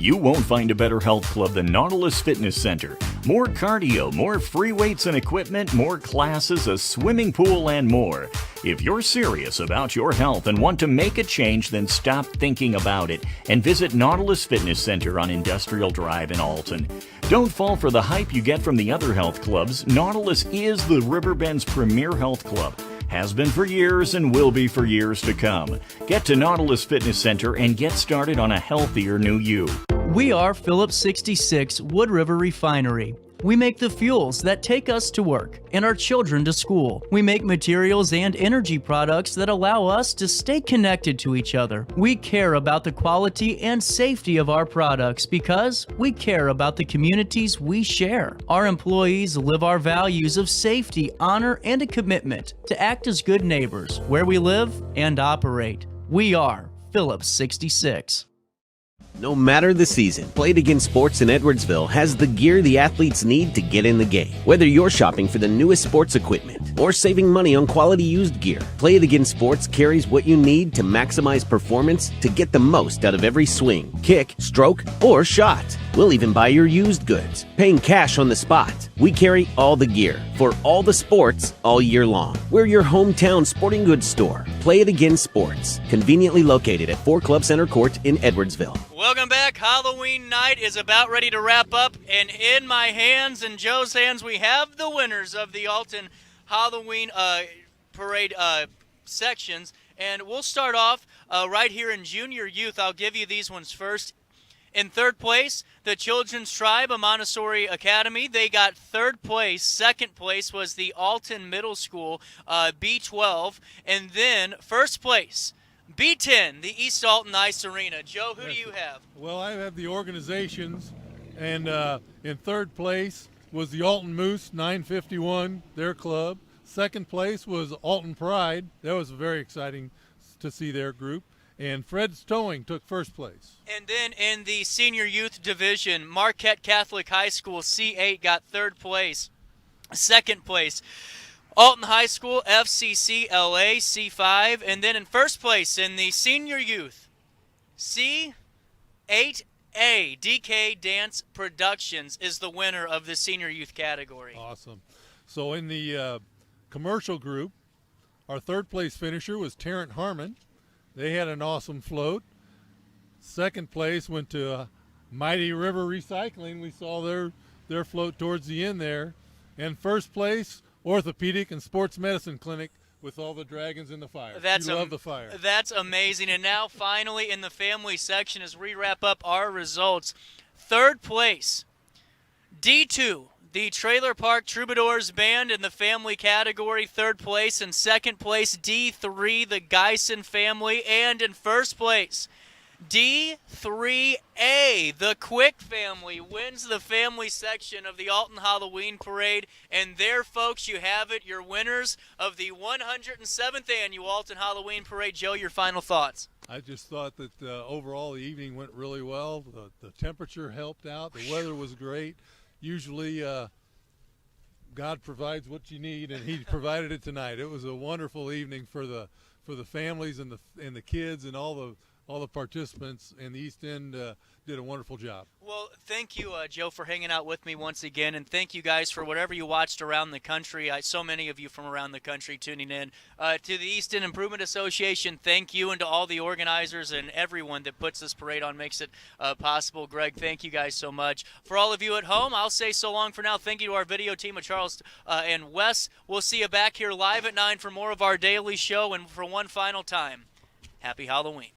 You won't find a better health club than Nautilus Fitness Center. More cardio, more free weights and equipment, more classes, a swimming pool, and more. If you're serious about your health and want to make a change, then stop thinking about it and visit Nautilus Fitness Center on Industrial Drive in Alton. Don't fall for the hype you get from the other health clubs. Nautilus is the Riverbend's premier health club. Has been for years and will be for years to come. Get to Nautilus Fitness Center and get started on a healthier new you. We are Phillips 66 Wood River Refinery. We make the fuels that take us to work and our children to school. We make materials and energy products that allow us to stay connected to each other. We care about the quality and safety of our products because we care about the communities we share. Our employees live our values of safety, honor, and a commitment to act as good neighbors where we live and operate. We are Phillips 66. No matter the season, Play It Again Sports in Edwardsville has the gear the athletes need to get in the game. Whether you're shopping for the newest sports equipment or saving money on quality used gear, Play It Again Sports carries what you need to maximize performance to get the most out of every swing, kick, stroke, or shot. We'll even buy your used goods, paying cash on the spot. We carry all the gear for all the sports all year long. We're your hometown sporting goods store. Play It Again Sports, conveniently located at 4 Club Center Court in Edwardsville. Welcome back. Halloween night is about ready to wrap up, and in my hands and Joe's hands, we have the winners of the Alton Halloween Parade sections. And we'll start off right here in junior youth. I'll give you these ones first. In third place, the Children's Tribe of Montessori Academy. They got third place. Second place was the Alton Middle School, B12. And then first place, B10, the East Alton Ice Arena. Joe, who do you have? Well, I have the organizations, and in third place was the Alton Moose 951, their club. Second place was Alton Pride. That was very exciting to see their group. And Fred's Towing took first place. And then in the senior youth division, Marquette Catholic High School C8 got third place. Second place, Alton High School FCC LA C5. And then in first place in the senior youth, C8A DK Dance Productions is the winner of the senior youth category. Awesome. So in the commercial group, our third place finisher was Terrence Harmon. They had an awesome float. Second place went to Mighty River Recycling. We saw their float towards the end there. And first place, Orthopedic and Sports Medicine Clinic with all the dragons in the fire. We love the fire. That's amazing. And now finally in the family section as we wrap up our results. Third place, D2. The Trailer Park Troubadours Band in the family category, third place. In second place, D3, the Geisen family. And in first place, D3A, the Quick family, wins the family section of the Alton Halloween Parade. And there, folks, you have it, your winners of the 107th Annual Alton Halloween Parade. Joe, your final thoughts. I just thought that overall the evening went really well. The temperature helped out. The weather was great. Usually God provides what you need, and he provided it tonight. It was a wonderful evening for the families and the kids and all the participants, and the East End did a wonderful job. Well, thank you, Joe, for hanging out with me once again, and thank you guys for whatever you watched around the country. So many of you from around the country tuning in. To the East End Improvement Association, thank you, and to all the organizers and everyone that puts this parade on, makes it possible. Greg, thank you guys so much. For all of you at home, I'll say so long for now. Thank you to our video team of Charles and Wes. We'll see you back here live at 9 for more of our daily show, and for one final time, happy Halloween.